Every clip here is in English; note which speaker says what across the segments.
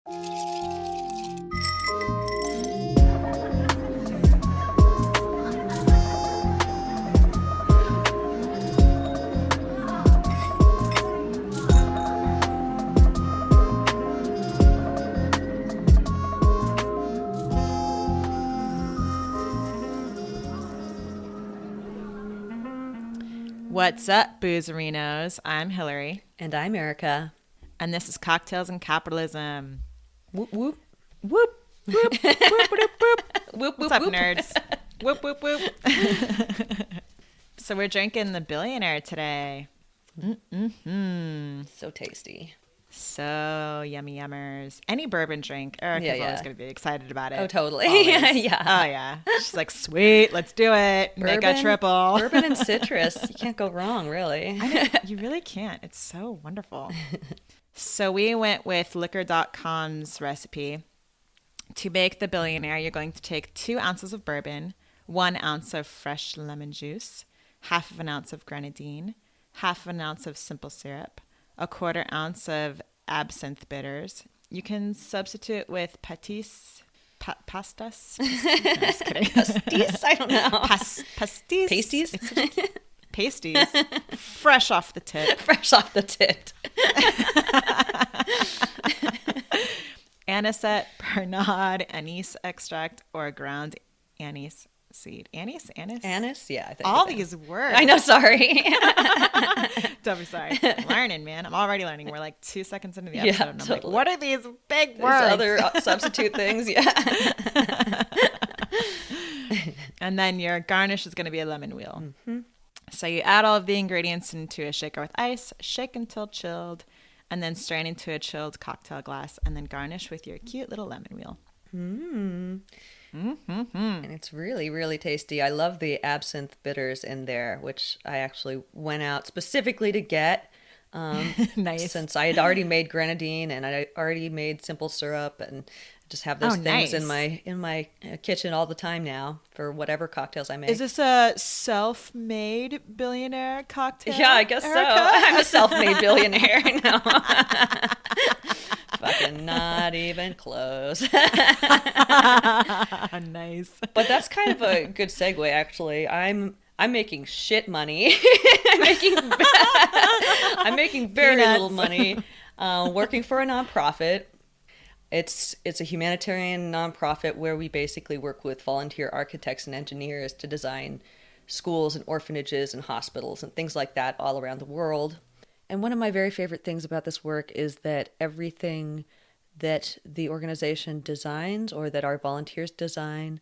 Speaker 1: What's up, boozerinos? I'm Hillary.
Speaker 2: And I'm Erika.
Speaker 1: And this is Cocktails and Capitalism.
Speaker 2: Whoop, whoop.
Speaker 1: Whoop, whoop, whoop, whoop, whoop.
Speaker 2: Whoop,
Speaker 1: What's
Speaker 2: whoop,
Speaker 1: up,
Speaker 2: whoop.
Speaker 1: nerds? Whoop, whoop, whoop. So we're drinking the Billionaire today.
Speaker 2: So tasty.
Speaker 1: So yummy yummers. Any bourbon drink. Erika's always going to be excited about it.
Speaker 2: Oh, totally.
Speaker 1: Yeah. Oh, yeah. She's like, sweet, let's do it. Make a triple.
Speaker 2: Bourbon and citrus. You can't go wrong, really.
Speaker 1: I know, you really can't. It's so wonderful. So we went with liquor.com's recipe. To make the Billionaire, you're going to take 2 ounces of bourbon, 1 ounce of fresh lemon juice, half of an ounce of grenadine, half of an ounce of simple syrup, 1/4 ounce of absinthe bitters. You can substitute with pastis. Pastas? No, just kidding.
Speaker 2: Pastis? I don't know.
Speaker 1: Pastis?
Speaker 2: Pasties?
Speaker 1: Pasties. Fresh off the tip.
Speaker 2: Fresh off the tit.
Speaker 1: Anisette, Pernod, anise extract, or ground anise seed. Anise?
Speaker 2: Anise? Yeah, I think.
Speaker 1: All these words.
Speaker 2: I know, sorry.
Speaker 1: Don't be sorry. I'm learning, man. I'm already learning. We're like 2 seconds into the episode.
Speaker 2: Yeah,
Speaker 1: And I'm
Speaker 2: totally.
Speaker 1: like, what are these big
Speaker 2: There's
Speaker 1: words?
Speaker 2: other substitute things, yeah.
Speaker 1: And then your garnish is going to be a lemon wheel. Mm-hmm. So you add all of the ingredients into a shaker with ice, shake until chilled, and then strain into a chilled cocktail glass, and then garnish with your cute little lemon wheel.
Speaker 2: And it's really, really tasty. I love the absinthe bitters in there, which I actually went out specifically to get.
Speaker 1: Nice.
Speaker 2: Since I had already made grenadine and I already made simple syrup, and just have those things
Speaker 1: nice.
Speaker 2: in my kitchen all the time now for whatever cocktails I make.
Speaker 1: Is this a self-made billionaire cocktail?
Speaker 2: Yeah, I guess
Speaker 1: Erika?
Speaker 2: so. I'm a self-made billionaire now. Fucking not even close.
Speaker 1: Nice.
Speaker 2: But that's kind of a good segue, actually. I'm making shit money. I'm making very
Speaker 1: Peanuts.
Speaker 2: little money working for a nonprofit. It's a humanitarian nonprofit where we basically work with volunteer architects and engineers to design schools and orphanages and hospitals and things like that all around the world. And one of my very favorite things about this work is that everything that the organization designs or that our volunteers design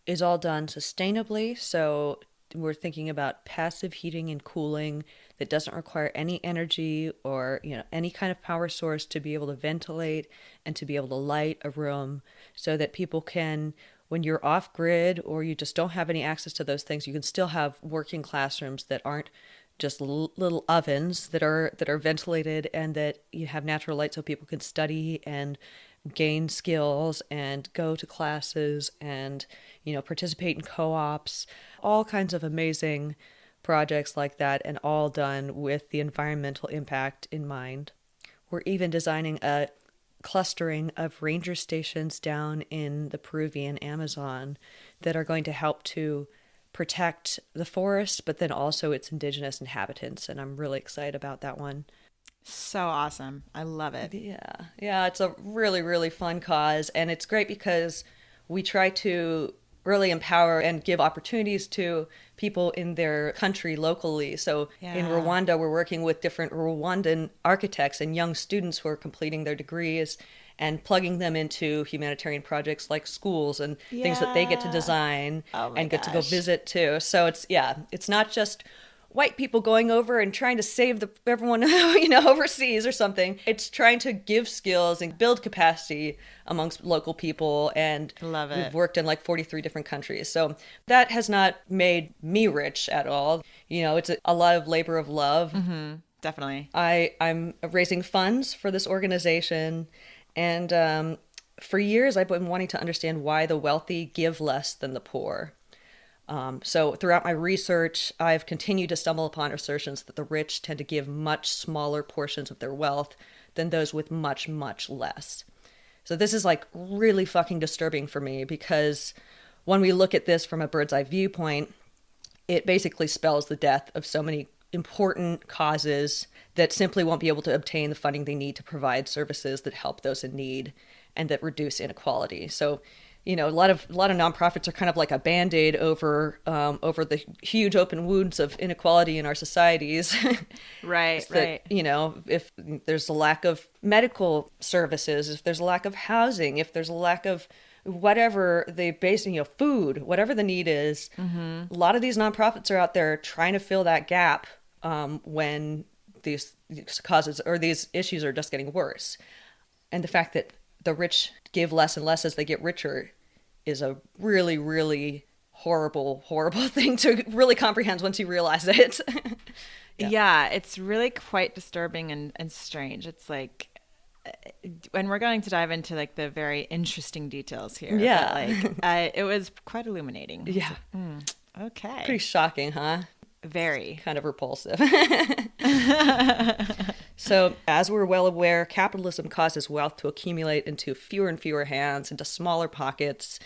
Speaker 2: is all done sustainably. So we're thinking about passive heating and cooling that doesn't require any energy or, any kind of power source to be able to ventilate and to be able to light a room, so that people can, when you're off grid or you just don't have any access to those things, you can still have working classrooms that aren't just little ovens that are ventilated, and that you have natural light so people can study and gain skills and go to classes and, participate in co-ops, all kinds of amazing projects like that, and all done with the environmental impact in mind. We're even designing a clustering of ranger stations down in the Peruvian Amazon that are going to help to protect the forest, but then also its indigenous inhabitants. And I'm really excited about that one.
Speaker 1: So awesome. I love it.
Speaker 2: Yeah, it's a really, really fun cause. And it's great because we try to really empower and give opportunities to people in their country locally. So in Rwanda, we're working with different Rwandan architects and young students who are completing their degrees and plugging them into humanitarian projects like schools and things that they get to design and get to go visit too. So it's not just white people going over and trying to save everyone overseas or something. It's trying to give skills and build capacity amongst local people. And
Speaker 1: love it.
Speaker 2: We've worked in like 43 different countries. So that has not made me rich at all. It's a lot of labor of love.
Speaker 1: Mm-hmm. Definitely.
Speaker 2: I'm raising funds for this organization. And for years, I've been wanting to understand why the wealthy give less than the poor. So throughout my research, I've continued to stumble upon assertions that the rich tend to give much smaller portions of their wealth than those with much, much less. So this is like really fucking disturbing for me, because when we look at this from a bird's eye viewpoint, it basically spells the death of so many important causes that simply won't be able to obtain the funding they need to provide services that help those in need and that reduce inequality. So, you know, a lot of nonprofits are kind of like a Band-Aid over the huge open wounds of inequality in our societies.
Speaker 1: Right,
Speaker 2: That,
Speaker 1: right.
Speaker 2: you know, if there's a lack of medical services, if there's a lack of housing, if there's a lack of whatever the basic, you know, food, whatever the need is, a lot of these nonprofits are out there trying to fill that gap when these causes or these issues are just getting worse. And the fact that the rich give less and less as they get richer is a really, really horrible, horrible thing to really comprehend once you realize it.
Speaker 1: Yeah, it's really quite disturbing and strange. It's like, and we're going to dive into like the very interesting details here.
Speaker 2: Yeah.
Speaker 1: But like, it was quite illuminating.
Speaker 2: Yeah.
Speaker 1: Okay.
Speaker 2: Pretty shocking, huh?
Speaker 1: Very.
Speaker 2: Kind of repulsive. So, as we're well aware, capitalism causes wealth to accumulate into fewer and fewer hands, into smaller pockets.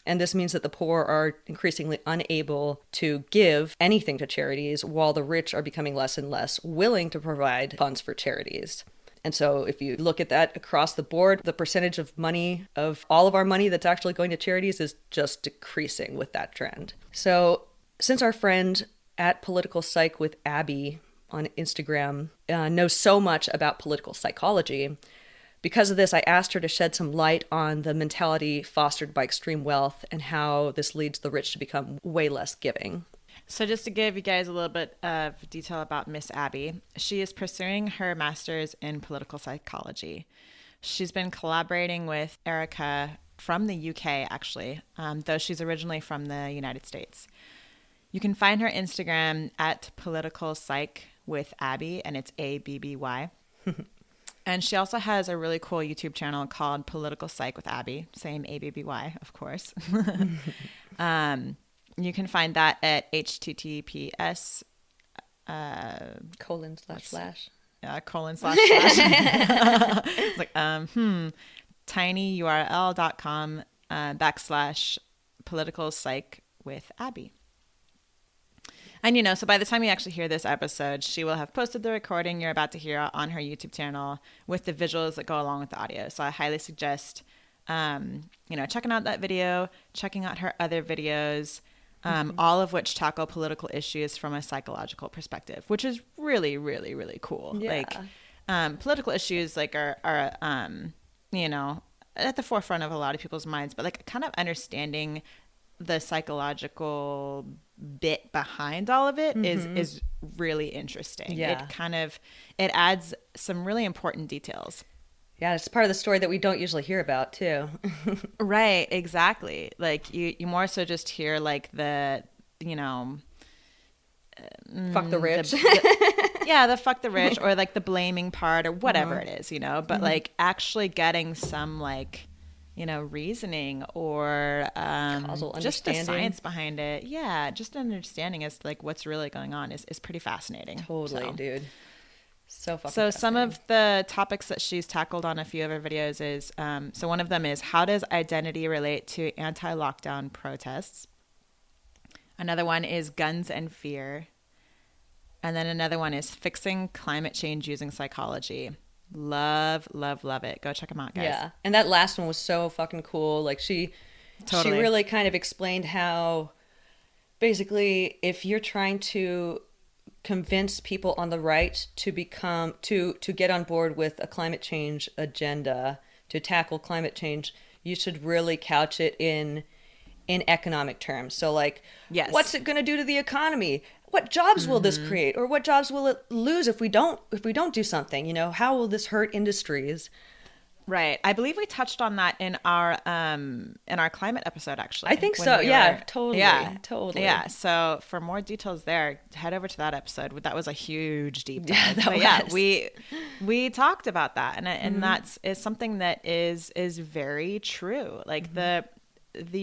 Speaker 2: And this means that the poor are increasingly unable to give anything to charities, while the rich are becoming less and less willing to provide funds for charities. And so if you look at that across the board, the percentage of money, of all of our money that's actually going to charities, is just decreasing with that trend. So since our friend at Political Psych with Abby on Instagram knows so much about political psychology, because of this, I asked her to shed some light on the mentality fostered by extreme wealth and how this leads the rich to become way less giving.
Speaker 1: So just to give you guys a little bit of detail about Miss Abby, she is pursuing her master's in political psychology. She's been collaborating with Erika from the UK, actually, though she's originally from the United States. You can find her Instagram at political psych with Abby, and it's ABBY. And she also has a really cool YouTube channel called Political Psych with Abby, same ABBY, of course. You can find that at https
Speaker 2: Colon / slash.
Speaker 1: Colon / slash. It's like, tinyurl.com / political psych with Abby. And, you know, so by the time you actually hear this episode, she will have posted the recording you're about to hear on her YouTube channel with the visuals that go along with the audio. So I highly suggest, checking out that video, checking out her other videos, all of which tackle political issues from a psychological perspective, which is really, really, really cool.
Speaker 2: Yeah.
Speaker 1: Like, political issues like are at the forefront of a lot of people's minds, but like kind of understanding the psychological bit behind all of it is really interesting.
Speaker 2: Yeah.
Speaker 1: It adds some really important details.
Speaker 2: Yeah, it's part of the story that we don't usually hear about too.
Speaker 1: Right, exactly. Like you more so just hear like the,
Speaker 2: Fuck the rich.
Speaker 1: the fuck the rich, or like the blaming part, or whatever it is, but like actually getting some like, reasoning or
Speaker 2: causal
Speaker 1: just the
Speaker 2: understanding.
Speaker 1: science behind it. Yeah, just an understanding as to like what's really going on is pretty fascinating.
Speaker 2: Totally, dude. So fucking
Speaker 1: So some
Speaker 2: fascinating.
Speaker 1: of the topics that she's tackled on a few of her videos is, so one of them is, how does identity relate to anti-lockdown protests? Another one is guns and fear. And then another one is fixing climate change using psychology. Love, love, love it. Go check them out, guys.
Speaker 2: Yeah, and that last one was so fucking cool. Like she really kind of explained how basically if you're trying to convince people on the right to become to get on board with a climate change agenda, to tackle climate change, you should really couch it in economic terms. So like,
Speaker 1: yes,
Speaker 2: what's it going to do to the economy? What jobs will this create, or what jobs will it lose if we don't do something? How will this hurt industries?
Speaker 1: Right. I believe we touched on that in our climate episode, actually.
Speaker 2: I think so. Yeah, totally. Yeah, totally.
Speaker 1: Yeah. So for more details there, head over to that episode. That was a huge deep dive.
Speaker 2: Yeah,
Speaker 1: we talked about that, and that's is something that is very true. Like the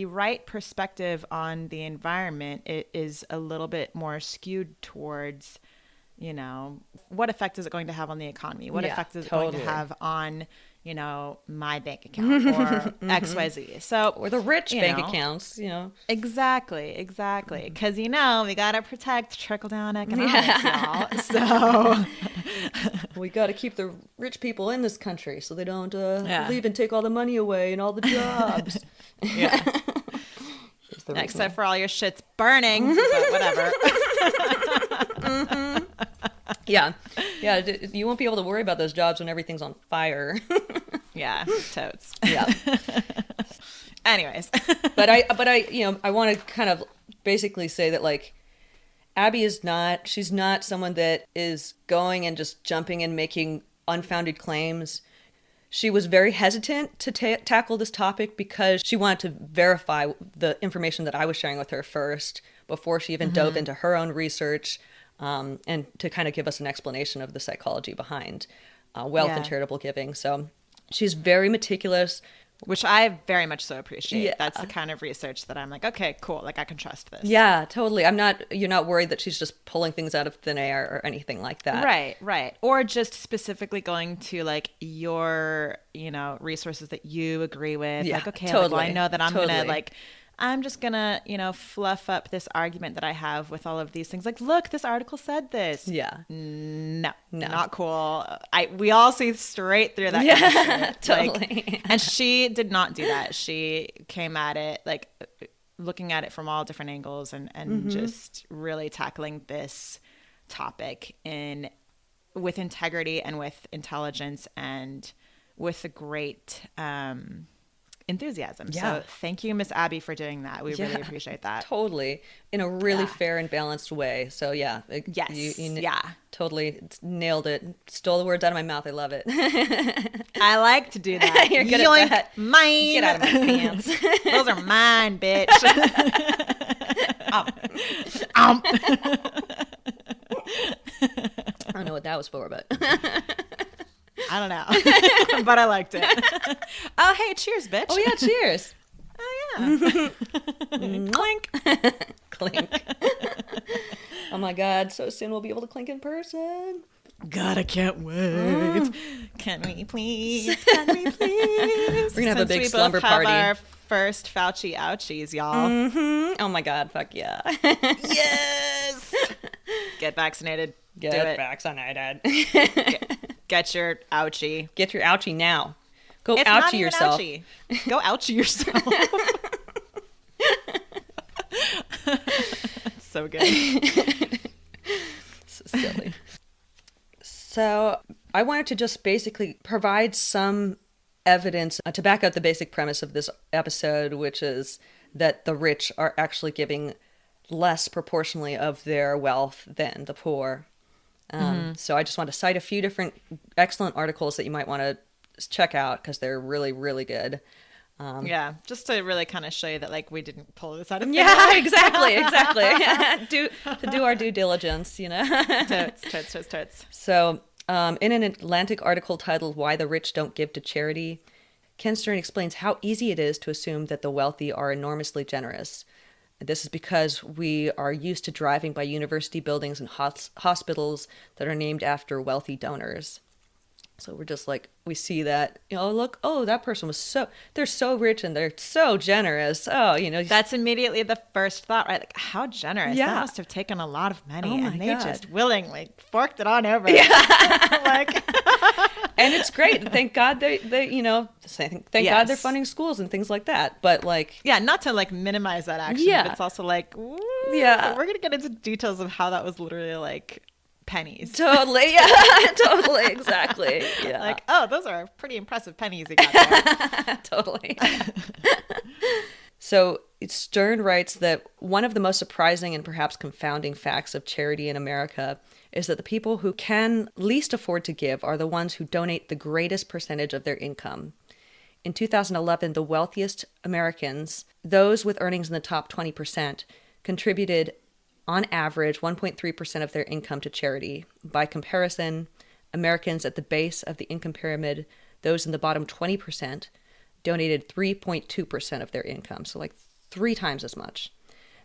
Speaker 1: right perspective on the environment is a little bit more skewed towards you know, what effect is it going to have on the economy? What
Speaker 2: Yeah,
Speaker 1: effect is it going to
Speaker 2: totally.
Speaker 1: have on, you know, my bank account or XYZ? So,
Speaker 2: Or the rich
Speaker 1: you
Speaker 2: bank
Speaker 1: know,
Speaker 2: accounts, you know.
Speaker 1: exactly. Because, you know, we got to protect trickle down economics, y'all. So,
Speaker 2: We got to keep the rich people in this country so they don't
Speaker 1: Yeah.
Speaker 2: leave and take all the money away and all the jobs.
Speaker 1: yeah.
Speaker 2: It's the
Speaker 1: Except for all your shit's burning, but whatever.
Speaker 2: yeah, you won't be able to worry about those jobs when everything's on fire.
Speaker 1: Yeah, totes.
Speaker 2: Yeah.
Speaker 1: Anyways.
Speaker 2: but I you know, I want to kind of basically say that, like, Abby she's not someone that is going and just jumping and making unfounded claims. She was very hesitant to tackle this topic because she wanted to verify the information that I was sharing with her first before she even dove into her own research, and to kind of give us an explanation of the psychology behind wealth and charitable giving. So she's very meticulous.
Speaker 1: Which I very much so appreciate.
Speaker 2: Yeah.
Speaker 1: That's the kind of research that I'm like, okay, cool. Like, I can trust this.
Speaker 2: Yeah, totally. You're not worried that she's just pulling things out of thin air or anything like that.
Speaker 1: Right. Or just specifically going to, like, your, you know, resources that you agree with.
Speaker 2: Yeah,
Speaker 1: Like, okay,
Speaker 2: totally.
Speaker 1: like, well, I know that I'm going to,
Speaker 2: Totally.
Speaker 1: like, I'm just going to, you know, fluff up this argument that I have with all of these things. Like, look, this article said this.
Speaker 2: Yeah.
Speaker 1: No,
Speaker 2: No.
Speaker 1: not cool. We all see straight through that.
Speaker 2: Yeah,
Speaker 1: kind of shit.
Speaker 2: totally.
Speaker 1: Like, and she did not do that. She came at it, like, looking at it from all different angles and just really tackling this topic with integrity and with intelligence and with a great enthusiasm.
Speaker 2: Yeah.
Speaker 1: So thank you, Miss Abby, for doing that. We really appreciate that.
Speaker 2: Totally. In a really
Speaker 1: Yeah.
Speaker 2: fair and balanced way. So yeah.
Speaker 1: Yes.
Speaker 2: You
Speaker 1: Yeah.
Speaker 2: Totally nailed it. Stole the words out of my mouth. I love it.
Speaker 1: I like to do that.
Speaker 2: You're good
Speaker 1: Yoink,
Speaker 2: at that.
Speaker 1: mine.
Speaker 2: Get out of my pants.
Speaker 1: Those are mine, bitch.
Speaker 2: I don't know what that was for, but
Speaker 1: I don't know, but I liked it. Oh, hey, cheers, bitch.
Speaker 2: oh yeah, cheers.
Speaker 1: Oh, yeah. Clink.
Speaker 2: Clink. Oh my God, so soon we'll be able to clink in person.
Speaker 1: God, I can't wait. Can we please? Can we please?
Speaker 2: We're gonna have a big
Speaker 1: we
Speaker 2: slumber
Speaker 1: both
Speaker 2: party.
Speaker 1: Have our first Fauci ouchies, y'all.
Speaker 2: Oh my God, fuck yeah.
Speaker 1: Yes. Get vaccinated. Do
Speaker 2: Get
Speaker 1: it.
Speaker 2: vaccinated.
Speaker 1: Get your ouchie.
Speaker 2: Get your ouchie now. Go
Speaker 1: It's not
Speaker 2: ouchie
Speaker 1: even
Speaker 2: yourself.
Speaker 1: ouchie. Go ouchie yourself. So good.
Speaker 2: So silly. So I wanted to just basically provide some evidence to back up the basic premise of this episode, which is that the rich are actually giving less proportionally of their wealth than the poor. So I just want to cite a few different excellent articles that you might want to check out because they're really, really good.
Speaker 1: Yeah, just to really kind of show you that, like, we didn't pull this out of thin
Speaker 2: Yeah,
Speaker 1: air.
Speaker 2: exactly. To do our due diligence, you know.
Speaker 1: Totes.
Speaker 2: So, in an Atlantic article titled "Why the Rich Don't Give to Charity," Ken Stern explains how easy it is to assume that the wealthy are enormously generous. This is because we are used to driving by university buildings and hospitals that are named after wealthy donors. So we're just like, we see that, you know, look, oh, that person they're so rich and they're so generous. Oh, you know.
Speaker 1: That's immediately the first thought, right? Like, how generous.
Speaker 2: Yeah.
Speaker 1: That must have taken a lot of money.
Speaker 2: Oh my
Speaker 1: and they
Speaker 2: God.
Speaker 1: just willingly forked it on over. Yeah. Like,
Speaker 2: And it's great. Thank God they you know, thank God
Speaker 1: Yes.
Speaker 2: they're funding schools and things like that. But like,
Speaker 1: yeah, not to like minimize that action,
Speaker 2: Yeah.
Speaker 1: but it's also like, ooh,
Speaker 2: Yeah.
Speaker 1: we're going to get into details of how that was literally like pennies.
Speaker 2: totally, yeah, totally, exactly. Yeah.
Speaker 1: Like, oh, those are pretty impressive pennies you got there.
Speaker 2: Totally. So Stern writes that one of the most surprising and perhaps confounding facts of charity in America is that the people who can least afford to give are the ones who donate the greatest percentage of their income. In 2011, the wealthiest Americans, those with earnings in the top 20%, contributed on average 1.3% of their income to charity. By comparison, Americans at the base of the income pyramid, those in the bottom 20%, donated 3.2% of their income. So like 3 times as much.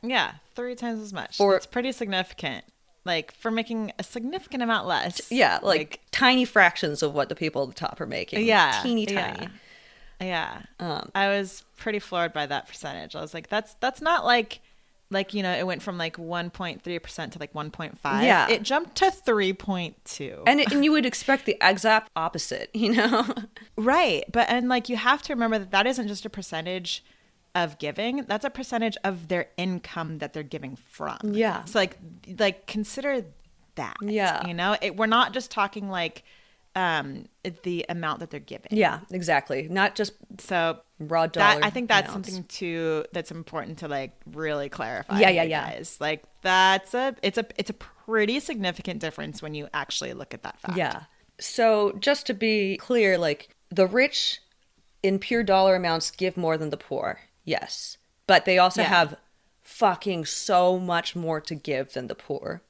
Speaker 1: Yeah, 3 times as much.
Speaker 2: For-
Speaker 1: It's pretty significant. like for making a significant amount less.
Speaker 2: Yeah, like tiny fractions of what the people at the top are making.
Speaker 1: Yeah.
Speaker 2: Teeny tiny.
Speaker 1: Yeah. I was pretty floored by that percentage. I was like, that's not like, it went from like 1.3% to like 1.5.
Speaker 2: Yeah.
Speaker 1: It jumped to 3.2.
Speaker 2: And you would expect the exact opposite,
Speaker 1: Right. But, and like, you have to remember that isn't just a percentage of giving. That's a percentage of their income that they're giving from.
Speaker 2: Yeah.
Speaker 1: So like consider that.
Speaker 2: Yeah.
Speaker 1: We're not just talking like, the amount that they're giving.
Speaker 2: Yeah, exactly. Not just raw dollar.
Speaker 1: I think that's
Speaker 2: amounts.
Speaker 1: something that's important to like really clarify.
Speaker 2: Yeah,
Speaker 1: guys. Like it's a pretty significant difference when you actually look at that fact.
Speaker 2: Yeah. So just to be clear, like the rich in pure dollar amounts give more than the poor. Yes. But they also have fucking so much more to give than the poor.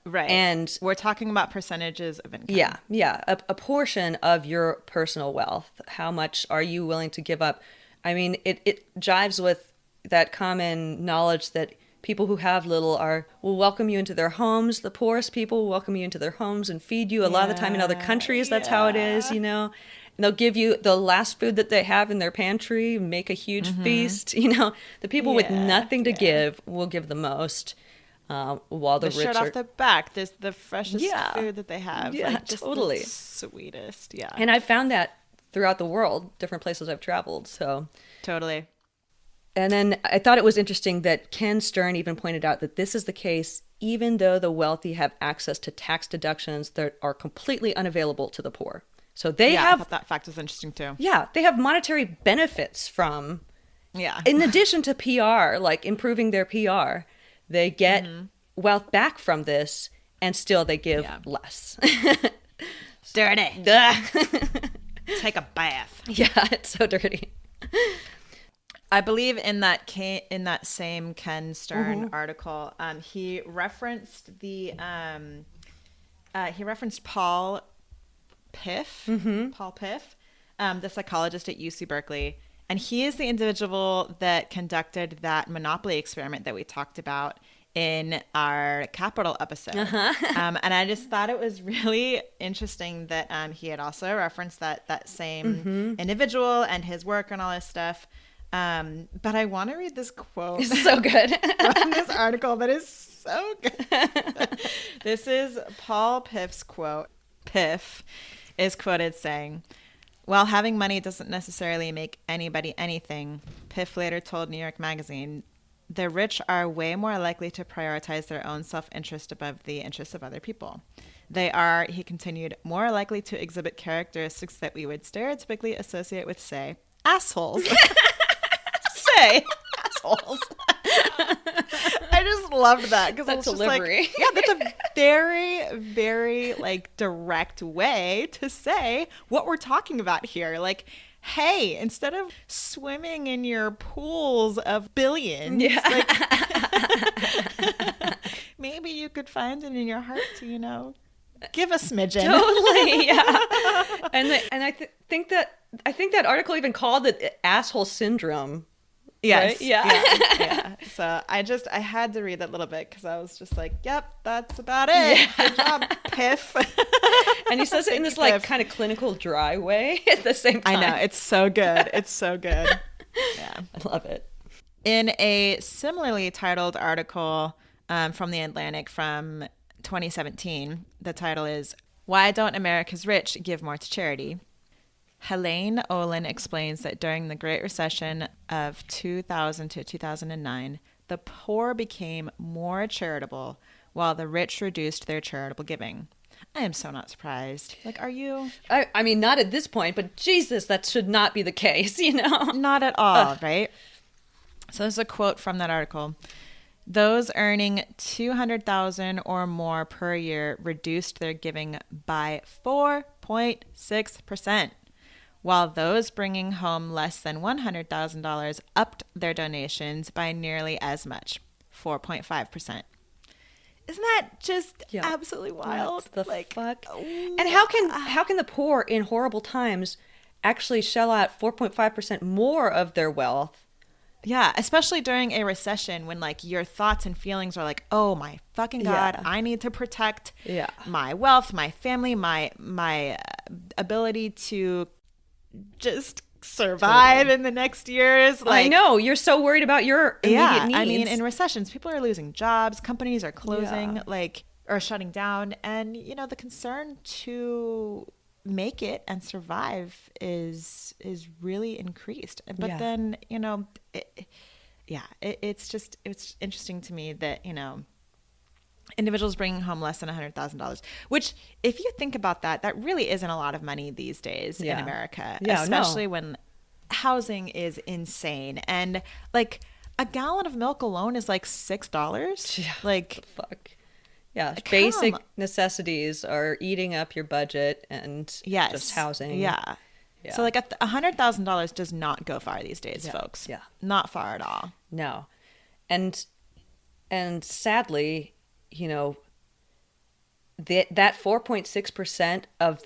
Speaker 1: Right.
Speaker 2: And
Speaker 1: we're talking about percentages of income.
Speaker 2: Yeah. Yeah. A portion of your personal wealth. How much are you willing to give up? I mean, it jives with that common knowledge that people who have little will welcome you into their homes. The poorest people will welcome you into their homes and feed you. A lot of the time in other countries, that's how it is, And they'll give you the last food that they have in their pantry, make a huge feast. The people with nothing to give will give the most. While the rich
Speaker 1: shirt off the back, there's the freshest food that they have.
Speaker 2: Yeah,
Speaker 1: like, just
Speaker 2: totally.
Speaker 1: The sweetest. Yeah.
Speaker 2: And I've found that throughout the world, different places I've traveled. So
Speaker 1: totally.
Speaker 2: And then I thought it was interesting that Ken Stern even pointed out that this is the case even though the wealthy have access to tax deductions that are completely unavailable to the poor. So they
Speaker 1: I thought that fact was interesting too.
Speaker 2: Yeah, they have monetary benefits from.
Speaker 1: Yeah.
Speaker 2: In addition to PR, like improving their PR, they get wealth back from this, and still they give less.
Speaker 1: Dirty. Take a bath.
Speaker 2: Yeah, it's so dirty.
Speaker 1: I believe in that same Ken Stern article, he referenced Paul Piff, the psychologist at UC Berkeley. And he is the individual that conducted that monopoly experiment that we talked about in our capital episode. And I just thought it was really interesting that he had also referenced that same individual and his work and all this stuff. But I want to read this quote.
Speaker 2: It's so good.
Speaker 1: From this article that is so good. This is Paul Piff's quote. Piff is quoted saying, "While having money doesn't necessarily make anybody anything," Piff later told New York Magazine, "the rich are way more likely to prioritize their own self-interest above the interests of other people. They are," he continued, "more likely to exhibit characteristics that we would stereotypically associate with, say, assholes." Say assholes. I just loved that because
Speaker 2: that delivery.
Speaker 1: Like, yeah, that's a very, very like direct way to say what we're talking about here. Like, hey, instead of swimming in your pools of billions, like, maybe you could find it in your heart to, give a smidgen.
Speaker 2: Totally, yeah. And I think that article even called it asshole syndrome.
Speaker 1: Yes.
Speaker 2: Right? Yeah.
Speaker 1: So I had to read that little bit because I was just like, yep, that's about it. Yeah. Good job, Piff.
Speaker 2: And he says it in this like kind of clinical dry way at the same time.
Speaker 1: I know. It's so good. It's so good. Yeah.
Speaker 2: I love it.
Speaker 1: In a similarly titled article from The Atlantic from 2017, the title is "Why Don't America's Rich Give More to Charity?" Helaine Olen explains that during the Great Recession of 2000 to 2009, the poor became more charitable while the rich reduced their charitable giving. I am so not surprised. Like, are you?
Speaker 2: I mean, not at this point, but Jesus, that should not be the case,
Speaker 1: Not at all, right? So there's a quote from that article. "Those earning $200,000 or more per year reduced their giving by 4.6%. While those bringing home less than $100,000 upped their donations by nearly as much, 4.5%. Isn't that just absolutely wild?
Speaker 2: What the fuck? And how can the poor in horrible times actually shell out 4.5% more of their wealth
Speaker 1: Yeah, especially during a recession when like your thoughts and feelings are like, oh my fucking God,
Speaker 2: Yeah.
Speaker 1: I need to protect
Speaker 2: Yeah.
Speaker 1: my wealth, my family, my ability to just survive
Speaker 2: Totally.
Speaker 1: in the next years.
Speaker 2: I
Speaker 1: Like,
Speaker 2: know. You're so worried about your immediate
Speaker 1: yeah,
Speaker 2: needs.
Speaker 1: I mean, in recessions, people are losing jobs, companies are closing,
Speaker 2: Yeah.
Speaker 1: like, or shutting down, and the concern to make it and survive is really increased. But
Speaker 2: Yeah.
Speaker 1: then, it's interesting to me that individuals bringing home less than $100,000, which, if you think about that, that really isn't a lot of money these days in
Speaker 2: Yeah.
Speaker 1: America,
Speaker 2: Yeah,
Speaker 1: especially
Speaker 2: no.
Speaker 1: when housing is insane. And like a gallon of milk alone is like $6.
Speaker 2: Yeah.
Speaker 1: Like,
Speaker 2: Fuck. Yeah. Basic
Speaker 1: come.
Speaker 2: necessities are eating up your budget and just
Speaker 1: Yes.
Speaker 2: housing.
Speaker 1: Yeah.
Speaker 2: Yeah.
Speaker 1: So like $100,000 does not go far these days,
Speaker 2: Yeah.
Speaker 1: folks.
Speaker 2: Yeah.
Speaker 1: Not far at all.
Speaker 2: No. And sadly, that 4.6% of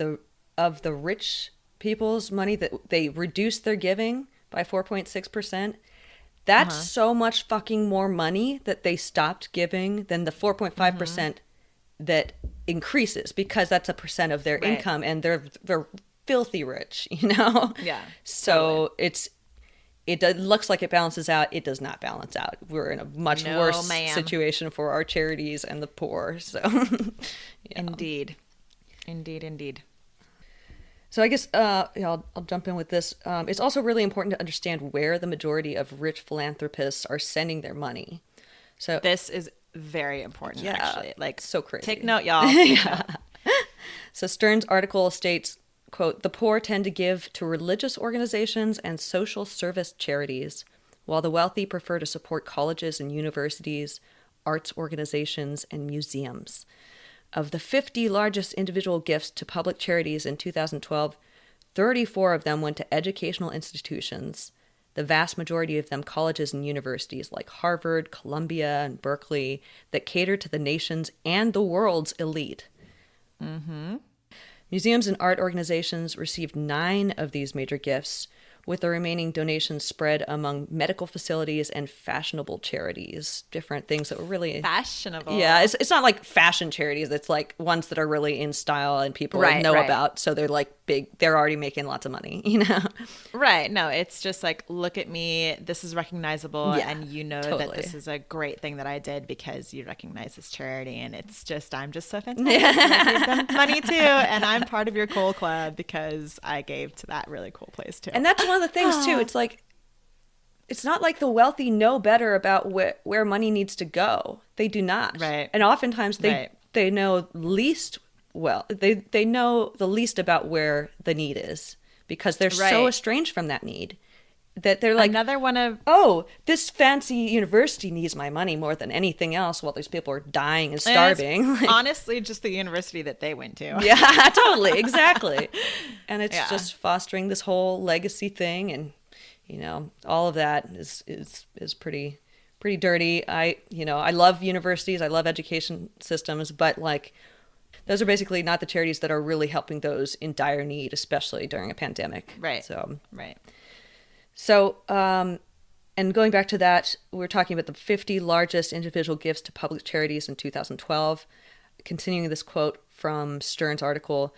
Speaker 2: the rich people's money, that they reduced their giving by 4.6%, that's so much fucking more money that they stopped giving than the 4.5% that increases, because that's a percent of their
Speaker 1: Right.
Speaker 2: income, and they're filthy rich,
Speaker 1: Yeah,
Speaker 2: So it looks like it balances out. It does not balance out. We're in a much
Speaker 1: No,
Speaker 2: worse
Speaker 1: ma'am.
Speaker 2: situation for our charities and the poor. So,
Speaker 1: Indeed. Indeed.
Speaker 2: So I guess I'll jump in with this. It's also really important to understand where the majority of rich philanthropists are sending their money. So
Speaker 1: This is very important,
Speaker 2: Yeah,
Speaker 1: actually. Like,
Speaker 2: so crazy.
Speaker 1: Take note, y'all.
Speaker 2: So Stern's article states, quote, "The poor tend to give to religious organizations and social service charities, while the wealthy prefer to support colleges and universities, arts organizations, and museums. Of the 50 largest individual gifts to public charities in 2012, 34 of them went to educational institutions, the vast majority of them colleges and universities like Harvard, Columbia, and Berkeley, that cater to the nation's and the world's elite. Museums and art organizations received 9 of these major gifts, with the remaining donations spread among medical facilities and fashionable charities. Different things that were really...
Speaker 1: Fashionable.
Speaker 2: Yeah, it's not like fashion charities. It's like ones that are really in style and people
Speaker 1: Right,
Speaker 2: know
Speaker 1: right.
Speaker 2: about. So they're like big. They're already making lots of money,
Speaker 1: Right. No, it's just like, look at me. This is recognizable.
Speaker 2: Yeah,
Speaker 1: and that
Speaker 2: totally.
Speaker 1: this is a great thing that I did because you recognize this charity. And it's just, I'm just so fantastic. I gave them money too. And I'm part of your cool club because I gave to that really cool place too.
Speaker 2: And that's one of the things too. It's like, it's not like the wealthy know better about where money needs to go. They do not.
Speaker 1: Right.
Speaker 2: And oftentimes
Speaker 1: Right.
Speaker 2: they know least well. They know the least about where the need is, because they're so
Speaker 1: Right.
Speaker 2: estranged from that need that they're like,
Speaker 1: Another one of
Speaker 2: oh, this fancy university needs my money more than anything else, while these people are dying and starving.
Speaker 1: And it's
Speaker 2: Like,
Speaker 1: honestly just the university that they went to.
Speaker 2: yeah, totally, exactly. And it's
Speaker 1: Yeah.
Speaker 2: just fostering this whole legacy thing, and all of that is pretty dirty. I love universities, I love education systems, but like, those are basically not the charities that are really helping those in dire need, especially during a pandemic.
Speaker 1: Right.
Speaker 2: So, and going back to that, we're talking about the 50 largest individual gifts to public charities in 2012. Continuing this quote from Stern's article,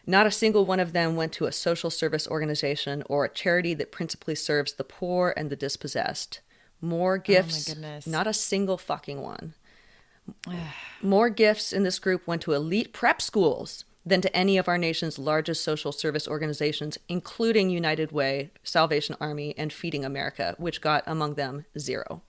Speaker 2: "Not a single one of them went to a social service organization or a charity that principally serves the poor and the dispossessed. More gifts,
Speaker 1: goodness.
Speaker 2: not a single fucking one. More gifts in this group went to elite prep schools than to any of our nation's largest social service organizations, including United Way, Salvation Army, and Feeding America, which got among them 0.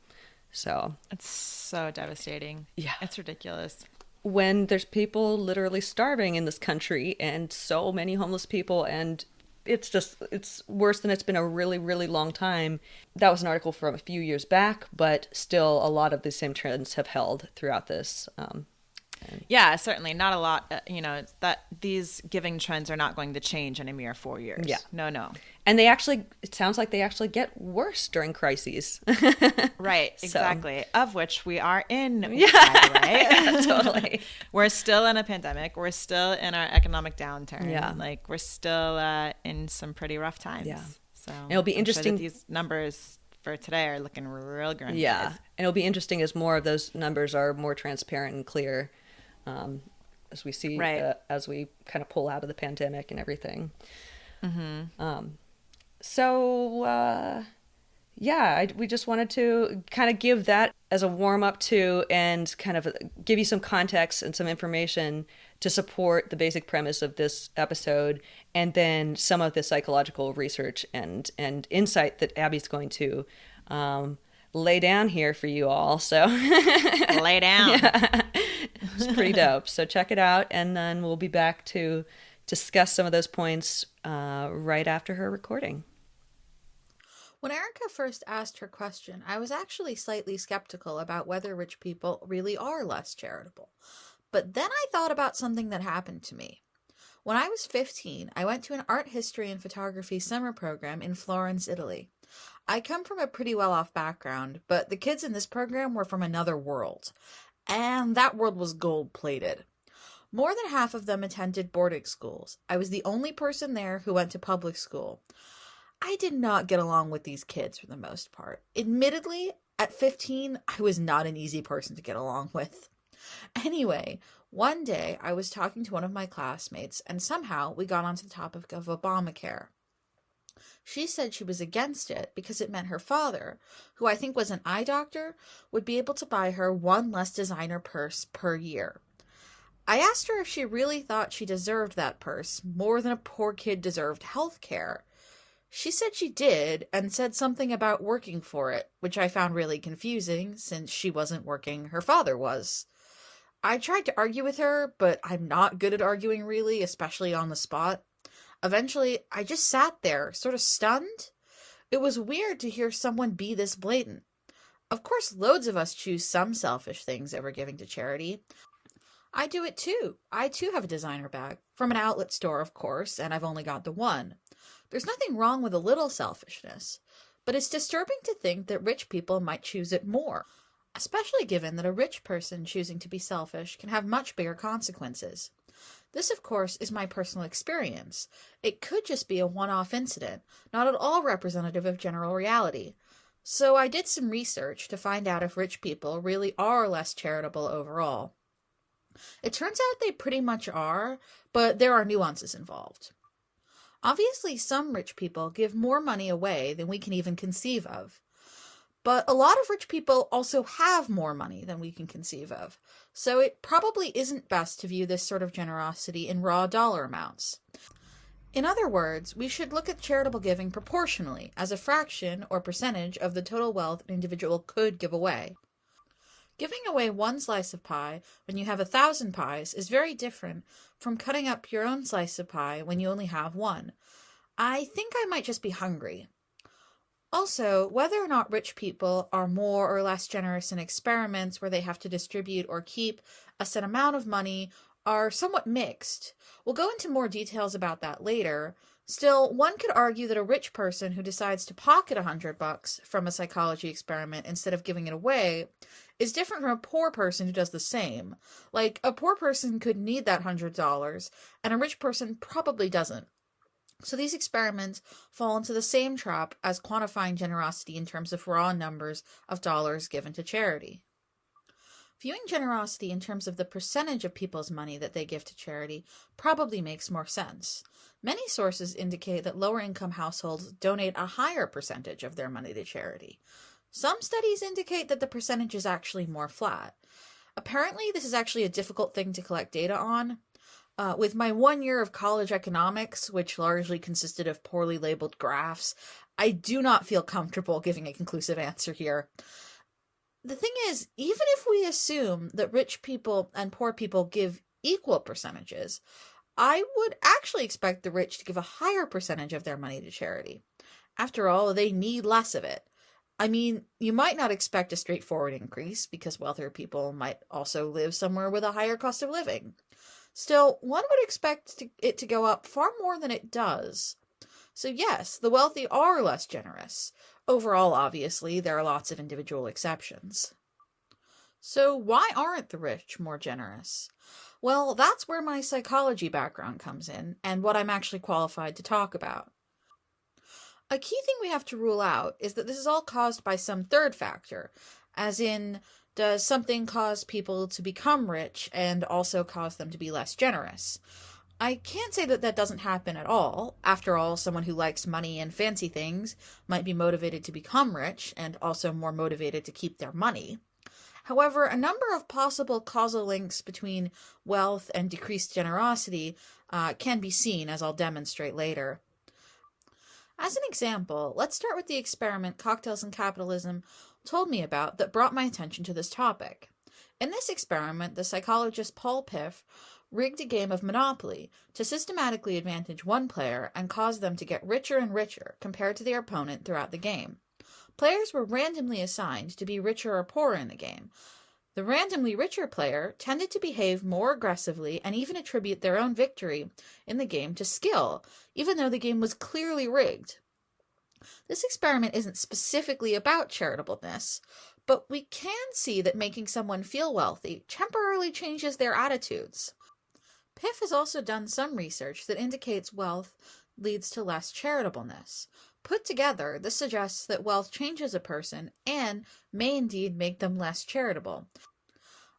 Speaker 2: So
Speaker 1: It's so devastating.
Speaker 2: Yeah.
Speaker 1: It's ridiculous.
Speaker 2: when there's people literally starving in this country and so many homeless people, and it's worse than it's been a really, really long time. That was an article from a few years back, but still a lot of the same trends have held throughout this.
Speaker 1: Yeah, certainly not a lot. It's that these giving trends are not going to change in a mere 4 years.
Speaker 2: Yeah.
Speaker 1: No.
Speaker 2: And it sounds like they actually get worse during crises.
Speaker 1: Right,
Speaker 2: So-
Speaker 1: exactly. Of which we are in, by the way.
Speaker 2: Yeah, totally.
Speaker 1: We're still in a pandemic. We're still in our economic downturn.
Speaker 2: Yeah.
Speaker 1: Like, we're still in some pretty rough times.
Speaker 2: Yeah.
Speaker 1: So
Speaker 2: It'll be
Speaker 1: I'm sure
Speaker 2: interesting-
Speaker 1: that these numbers for today are looking real grim,
Speaker 2: Yeah.
Speaker 1: guys.
Speaker 2: And it'll be interesting as more of those numbers are more transparent and clear, as we see,
Speaker 1: Right.
Speaker 2: as we kind of pull out of the pandemic and everything. So, yeah, we just wanted to kind of give that as a warm up to, and kind of give you some context and some information to support the basic premise of this episode, and then some of the psychological research and insight that Abby's going to lay down here for you all. So
Speaker 1: Lay down.
Speaker 2: yeah, it's pretty dope. So check it out, and then we'll be back to discuss some of those points right after her recording.
Speaker 3: When Erika first asked her question, I was actually slightly skeptical about whether rich people really are less charitable. But then I thought about something that happened to me. When I was 15, I went to an art history and photography summer program in Florence, Italy. I come from a pretty well-off background, but the kids in this program were from another world. And that world was gold-plated. More than half of them attended boarding schools. I was the only person there who went to public school. I did not get along with these kids for the most part. Admittedly, at 15, I was not an easy person to get along with. Anyway, one day I was talking to one of my classmates, and somehow we got onto the topic of Obamacare. She said she was against it because it meant her father, who I think was an eye doctor, would be able to buy her one less designer purse per year. I asked her if she really thought she deserved that purse more than a poor kid deserved health care. She said she did, and said something about working for it, which I found really confusing, since she wasn't working, her father was. I tried to argue with her, but I'm not good at arguing really, especially on the spot. Eventually, I just sat there, sort of stunned. It was weird to hear someone be this blatant. Of course, loads of us choose some selfish things over giving to charity. I do it too. I too have a designer bag. From an outlet store, of course, and I've only got the one. There's nothing wrong with a little selfishness, but it's disturbing to think that rich people might choose it more, especially given that a rich person choosing to be selfish can have much bigger consequences. This, of course, is my personal experience. It could just be a one-off incident, not at all representative of general reality. So I did some research to find out if rich people really are less charitable overall. It turns out they pretty much are, but there are nuances involved. Obviously, some rich people give more money away than we can even conceive of. But a lot of rich people also have more money than we can conceive of. So it probably isn't best to view this sort of generosity in raw dollar amounts. In other words, we should look at charitable giving proportionally, as a fraction or percentage of the total wealth an individual could give away. Giving away one slice of pie when you have 1,000 pies is very different from cutting up your own slice of pie when you only have one. I think I might just be hungry. Also, whether or not rich people are more or less generous in experiments where they have to distribute or keep a set amount of money are somewhat mixed. We'll go into more details about that later. Still, one could argue that a rich person who decides to pocket $100 from a psychology experiment instead of giving it away is different from a poor person who does the same. Like, a poor person could need that $100, and a rich person probably doesn't. So these experiments fall into the same trap as quantifying generosity in terms of raw numbers of dollars given to charity. Viewing generosity in terms of the percentage of people's money that they give to charity probably makes more sense. Many sources indicate that lower-income households donate a higher percentage of their money to charity. Some studies indicate that the percentage is actually more flat. Apparently, this is actually a difficult thing to collect data on. With my 1 year of college economics, which largely consisted of poorly labeled graphs, I do not feel comfortable giving a conclusive answer here. The thing is, even if we assume that rich people and poor people give equal percentages, I would actually expect the rich to give a higher percentage of their money to charity. After all, they need less of it. I mean, you might not expect a straightforward increase, because wealthier people might also live somewhere with a higher cost of living. Still, one would expect it to go up far more than it does. So yes, the wealthy are less generous. Overall, obviously, there are lots of individual exceptions. So why aren't the rich more generous? Well, that's where my psychology background comes in, and what I'm actually qualified to talk about. A key thing we have to rule out is that this is all caused by some third factor, as in, does something cause people to become rich and also cause them to be less generous? I can't say that that doesn't happen at all. After all, someone who likes money and fancy things might be motivated to become rich and also more motivated to keep their money. However, a number of possible causal links between wealth and decreased generosity can be seen, as I'll demonstrate later. As an example, let's start with the experiment Cocktails and Capitalism told me about that brought my attention to this topic. In this experiment, the psychologist Paul Piff rigged a game of Monopoly to systematically advantage one player and cause them to get richer and richer compared to their opponent throughout the game. Players were randomly assigned to be richer or poorer in the game. The randomly richer player tended to behave more aggressively and even attribute their own victory in the game to skill, even though the game was clearly rigged. This experiment isn't specifically about charitableness, but we can see that making someone feel wealthy temporarily changes their attitudes. Piff has also done some research that indicates wealth leads to less charitableness. Put together, this suggests that wealth changes a person and may indeed make them less charitable.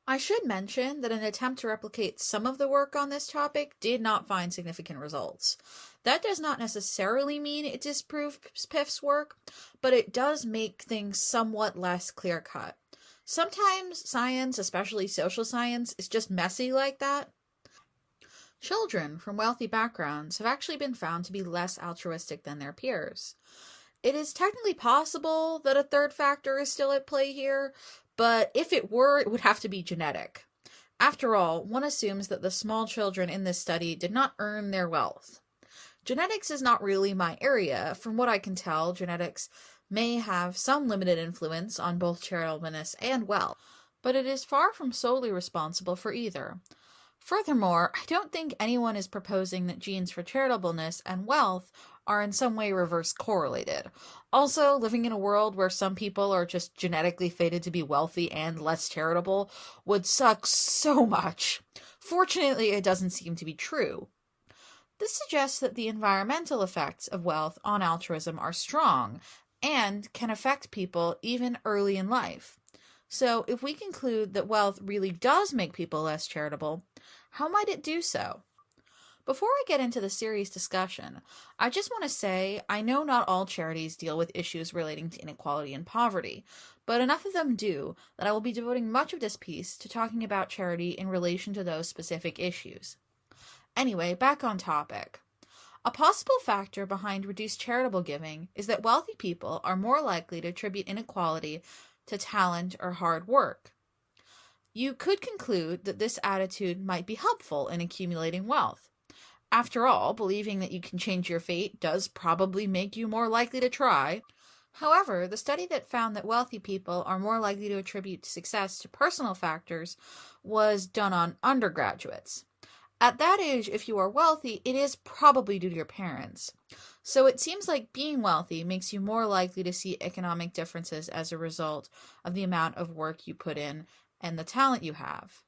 Speaker 3: I should mention that an attempt to replicate some of the work on this topic did not find significant results. That does not necessarily mean it disproves Piff's work, but it does make things somewhat less clear-cut. Sometimes science, especially social science, is just messy like that. Children from wealthy backgrounds have actually been found to be less altruistic than their peers. It is technically possible that a third factor is still at play here, but if it were, it would have to be genetic. After all, one assumes that the small children in this study did not earn their wealth. Genetics is not really my area. From what I can tell, genetics may have some limited influence on both charitableness and wealth, but it is far from solely responsible for either. Furthermore, I don't think anyone is proposing that genes for charitableness and wealth are in some way reverse correlated. Also, living in a world where some people are just genetically fated to be wealthy and less charitable would suck so much. Fortunately, it doesn't seem to be true. This suggests that the environmental effects of wealth on altruism are strong and can affect people even early in life. So, if we conclude that wealth really does make people less charitable, how might it do so? Before I get into the serious discussion, I just want to say I know not all charities deal with issues relating to inequality and poverty, but enough of them do that I will be devoting much of this piece to talking about charity in relation to those specific issues. Anyway, back on topic. A possible factor behind reduced charitable giving is that wealthy people are more likely to attribute inequality to talent or hard work. You could conclude that this attitude might be helpful in accumulating wealth. After all, believing that you can change your fate does probably make you more likely to try. However, the study that found that wealthy people are more likely to attribute success to personal factors was done on undergraduates. At that age, if you are wealthy, it is probably due to your parents. So it seems like being wealthy makes you more likely to see economic differences as a result of the amount of work you put in and the talent you have.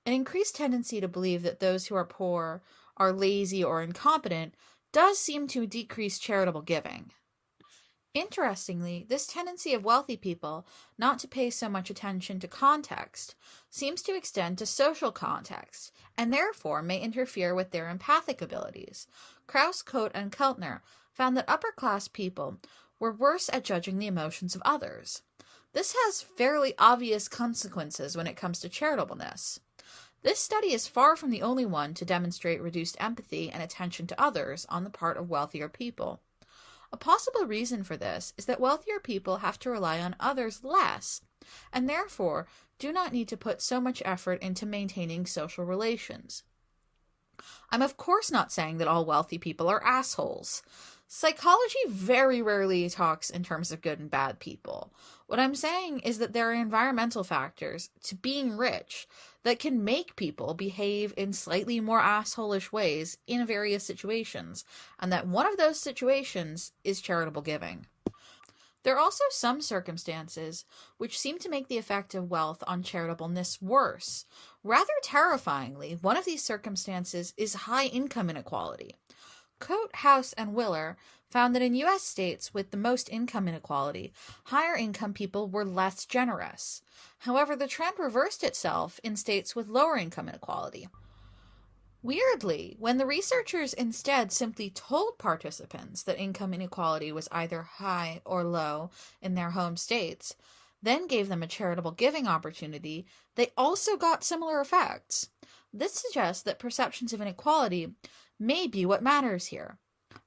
Speaker 3: An increased tendency to believe that those who are poor are lazy or incompetent does seem to decrease charitable giving. Interestingly, this tendency of wealthy people not to pay so much attention to context seems to extend to social context, and therefore may interfere with their empathic abilities. Krauss, Coate, and Keltner found that upper-class people were worse at judging the emotions of others. This has fairly obvious consequences when it comes to charitableness. This study is far from the only one to demonstrate reduced empathy and attention to others on the part of wealthier people. A possible reason for this is that wealthier people have to rely on others less, and therefore do not need to put so much effort into maintaining social relations. I'm of course not saying that all wealthy people are assholes. Psychology very rarely talks in terms of good and bad people. What I'm saying is that there are environmental factors to being rich that can make people behave in slightly more assholish ways in various situations, and that one of those situations is charitable giving. There are also some circumstances which seem to make the effect of wealth on charitableness worse. Rather terrifyingly, one of these circumstances is high income inequality. Coate, House, and Willer found that in U.S. states with the most income inequality, higher income people were less generous. However, the trend reversed itself in states with lower income inequality. Weirdly, when the researchers instead simply told participants that income inequality was either high or low in their home states, then gave them a charitable giving opportunity, they also got similar effects. This suggests that perceptions of inequality may be what matters here.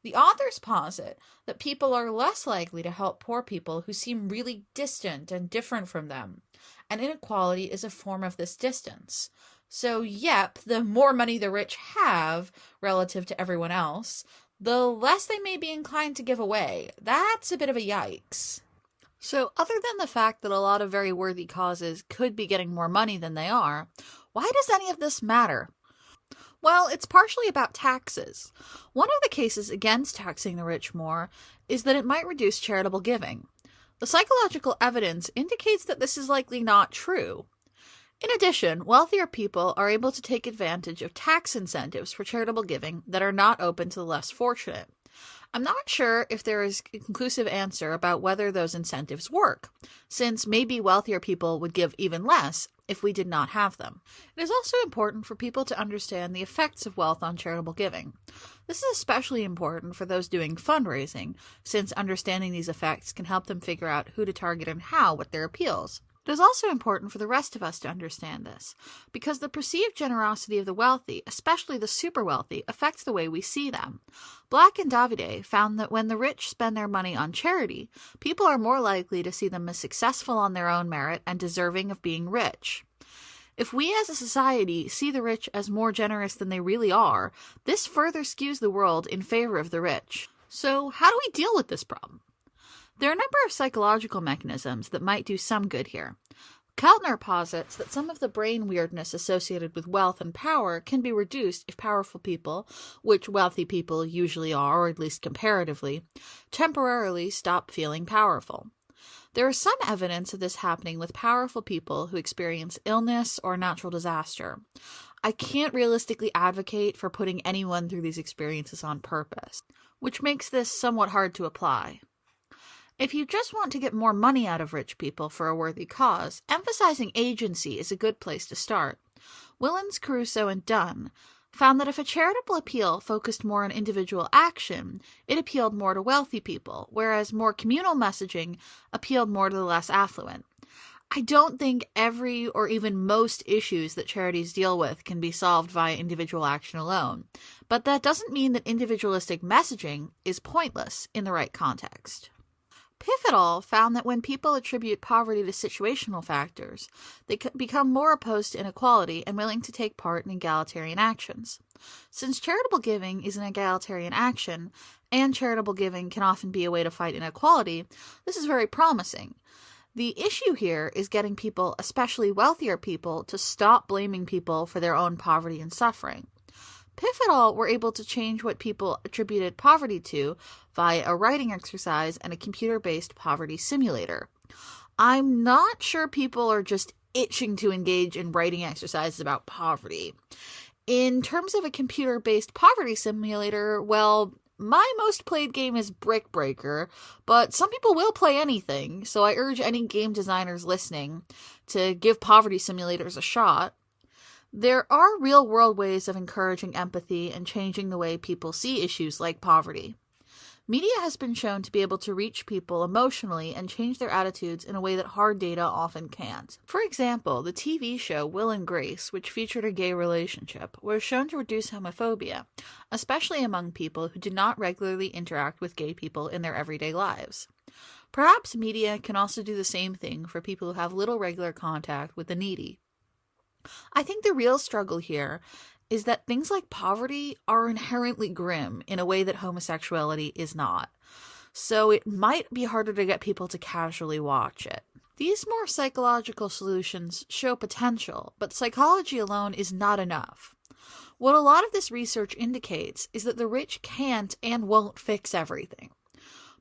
Speaker 3: The authors posit that people are less likely to help poor people who seem really distant and different from them, and inequality is a form of this distance. So, yep, the more money the rich have relative to everyone else, the less they may be inclined to give away. That's a bit of a yikes. So, other than the fact that a lot of very worthy causes could be getting more money than they are, why does any of this matter? Well, it's partially about taxes. One of the cases against taxing the rich more is that it might reduce charitable giving. The psychological evidence indicates that this is likely not true. In addition, wealthier people are able to take advantage of tax incentives for charitable giving that are not open to the less fortunate. I'm not sure if there is a conclusive answer about whether those incentives work, since maybe wealthier people would give even less if we did not have them. It is also important for people to understand the effects of wealth on charitable giving. This is especially important for those doing fundraising, since understanding these effects can help them figure out who to target and how with their appeals. It is also important for the rest of us to understand this, because the perceived generosity of the wealthy, especially the super wealthy, affects the way we see them. Black and Davide found that when the rich spend their money on charity, people are more likely to see them as successful on their own merit and deserving of being rich. If we as a society see the rich as more generous than they really are, this further skews the world in favor of the rich. So, how do we deal with this problem? There are a number of psychological mechanisms that might do some good here. Keltner posits that some of the brain weirdness associated with wealth and power can be reduced if powerful people, which wealthy people usually are, or at least comparatively, temporarily stop feeling powerful. There is some evidence of this happening with powerful people who experience illness or natural disaster. I can't realistically advocate for putting anyone through these experiences on purpose, which makes this somewhat hard to apply. If you just want to get more money out of rich people for a worthy cause, emphasizing agency is a good place to start. Willens, Caruso, and Dunn found that if a charitable appeal focused more on individual action, it appealed more to wealthy people, whereas more communal messaging appealed more to the less affluent. I don't think every or even most issues that charities deal with can be solved via individual action alone, but that doesn't mean that individualistic messaging is pointless in the right context. Piff et al. Found that when people attribute poverty to situational factors, they become more opposed to inequality and willing to take part in egalitarian actions. Since charitable giving is an egalitarian action, and charitable giving can often be a way to fight inequality, this is very promising. The issue here is getting people, especially wealthier people, to stop blaming people for their own poverty and suffering. Piff et al. Were able to change what people attributed poverty to via a writing exercise and a computer-based poverty simulator. I'm not sure people are just itching to engage in writing exercises about poverty. In terms of a computer-based poverty simulator, well, my most played game is Brick Breaker, but some people will play anything, so I urge any game designers listening to give poverty simulators a shot. There are real-world ways of encouraging empathy and changing the way people see issues like poverty. Media has been shown to be able to reach people emotionally and change their attitudes in a way that hard data often can't. For example, the TV show Will and Grace, which featured a gay relationship, was shown to reduce homophobia, especially among people who do not regularly interact with gay people in their everyday lives. Perhaps media can also do the same thing for people who have little regular contact with the needy. I think the real struggle here is that things like poverty are inherently grim in a way that homosexuality is not. So it might be harder to get people to casually watch it. These more psychological solutions show potential, but psychology alone is not enough. What a lot of this research indicates is that the rich can't and won't fix everything.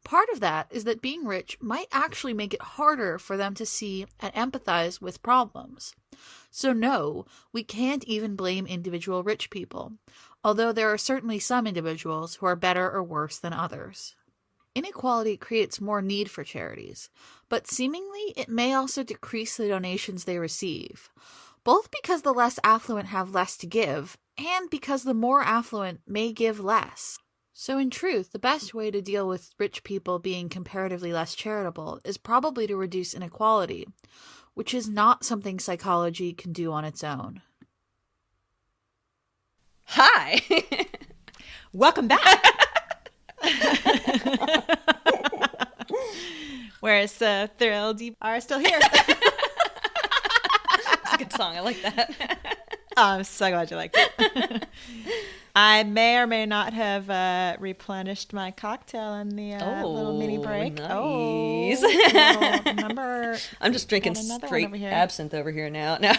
Speaker 3: Part of that is that being rich might actually make it harder for them to see and empathize with problems. So no, we can't even blame individual rich people. although there are certainly some individuals who are better or worse than others. Inequality creates more need for charities, but seemingly it may also decrease the donations they receive, both because the less affluent have less to give, and because the more affluent may give less. So in truth, the best way to deal with rich people being comparatively less charitable is probably to reduce inequality, which is not something psychology can do on its own.
Speaker 2: Hi!
Speaker 1: Welcome back. We're so thrilled you are still here.
Speaker 2: It's a good song. I like that.
Speaker 1: Oh, I'm so glad you liked it. I may or may not have replenished my cocktail in the little mini break.
Speaker 2: Nice.
Speaker 1: Oh, remember?
Speaker 2: I'm just drinking
Speaker 1: Got another one
Speaker 2: straight
Speaker 1: over here.
Speaker 2: absinthe over here now. No.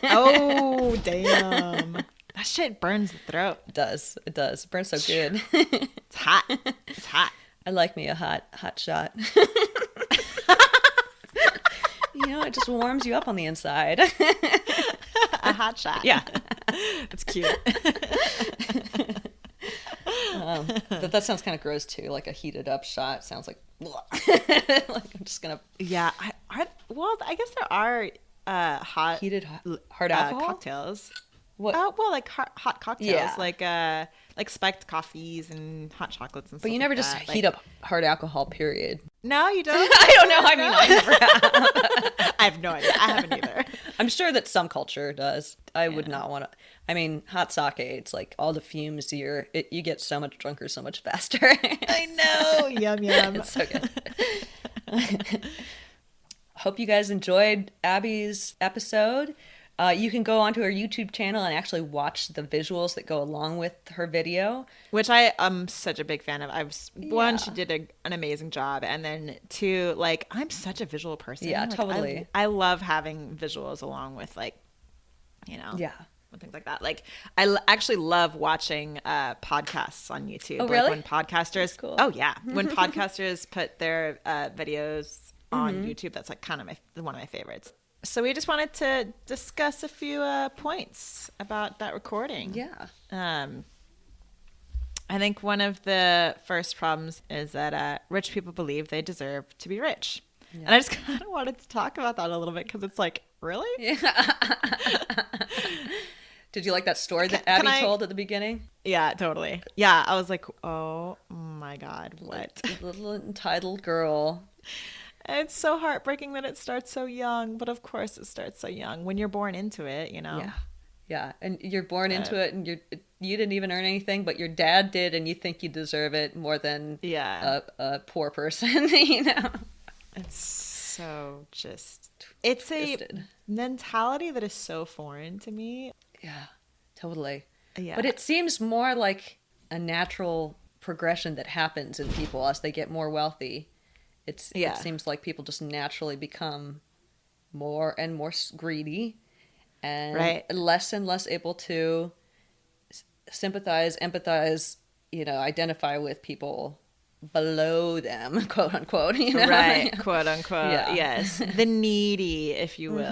Speaker 1: Oh, damn. That shit burns the throat.
Speaker 2: It does. It does. It burns so good.
Speaker 1: It's hot. It's hot.
Speaker 2: I like me a hot shot. You know, it just warms you up on the inside.
Speaker 1: A hot shot.
Speaker 2: Yeah.
Speaker 1: It's cute.
Speaker 2: But that sounds kind of gross too. Like a heated up shot sounds like, like I'm just gonna
Speaker 1: Yeah. I guess there are hot
Speaker 2: heated hard alcohol
Speaker 1: cocktails.
Speaker 2: What?
Speaker 1: Oh, well, like hot cocktails,
Speaker 2: Yeah.
Speaker 1: like spiked coffees and hot chocolates and stuff.
Speaker 2: But you never
Speaker 1: like
Speaker 2: just
Speaker 1: that.
Speaker 2: heat up hard alcohol. Period.
Speaker 1: No, you don't.
Speaker 2: I don't know. I mean, I never have.
Speaker 1: I have no idea. I haven't either.
Speaker 2: I'm sure that some culture does. I would not want to. I mean, hot sake. It's like all the fumes. You get so much drunker so much faster.
Speaker 1: I know. Yum yum.
Speaker 2: It's so good. Hope you guys enjoyed Abby's episode. You can go onto her YouTube channel and actually watch the visuals that go along with her video.
Speaker 1: Which I am such a big fan of. One, she did an amazing job, and then two, like, I'm such a visual person.
Speaker 2: Yeah,
Speaker 1: Like,
Speaker 2: totally.
Speaker 1: I love having visuals along with, like,
Speaker 2: Yeah.
Speaker 1: and things like that. Like, actually love watching podcasts on YouTube.
Speaker 2: Oh,
Speaker 1: Like,
Speaker 2: really?
Speaker 1: when podcasters,
Speaker 2: That's cool.
Speaker 1: Oh yeah, when podcasters put their videos on YouTube, that's like kind of one of my favorites. So we just wanted to discuss a few points about that recording.
Speaker 2: Yeah.
Speaker 1: I think one of the first problems is that rich people believe they deserve to be rich. Yeah. And I just kind of wanted to talk about that a little bit because it's like, really?
Speaker 2: Yeah. Did you like that story that Abby told at the beginning?
Speaker 1: Yeah, totally. Yeah, I was like, oh my God, what?
Speaker 2: Little entitled girl.
Speaker 1: It's so heartbreaking that it starts so young, but of course it starts so young when you're born into it, you know?
Speaker 2: Yeah. Yeah, and you're born into it, and you didn't even earn anything, but your dad did, and you think you deserve it more than a poor person, you know?
Speaker 1: It's so it's twisted. A mentality that is so foreign to me.
Speaker 2: Yeah, totally.
Speaker 1: Yeah.
Speaker 2: But it seems more like a natural progression that happens in people as they get more wealthy. It seems like people just naturally become more and more greedy and less and less able to sympathize, empathize, identify with people below them, quote unquote.
Speaker 1: Right, quote unquote.
Speaker 2: Yeah.
Speaker 1: Yes. The needy, if you will.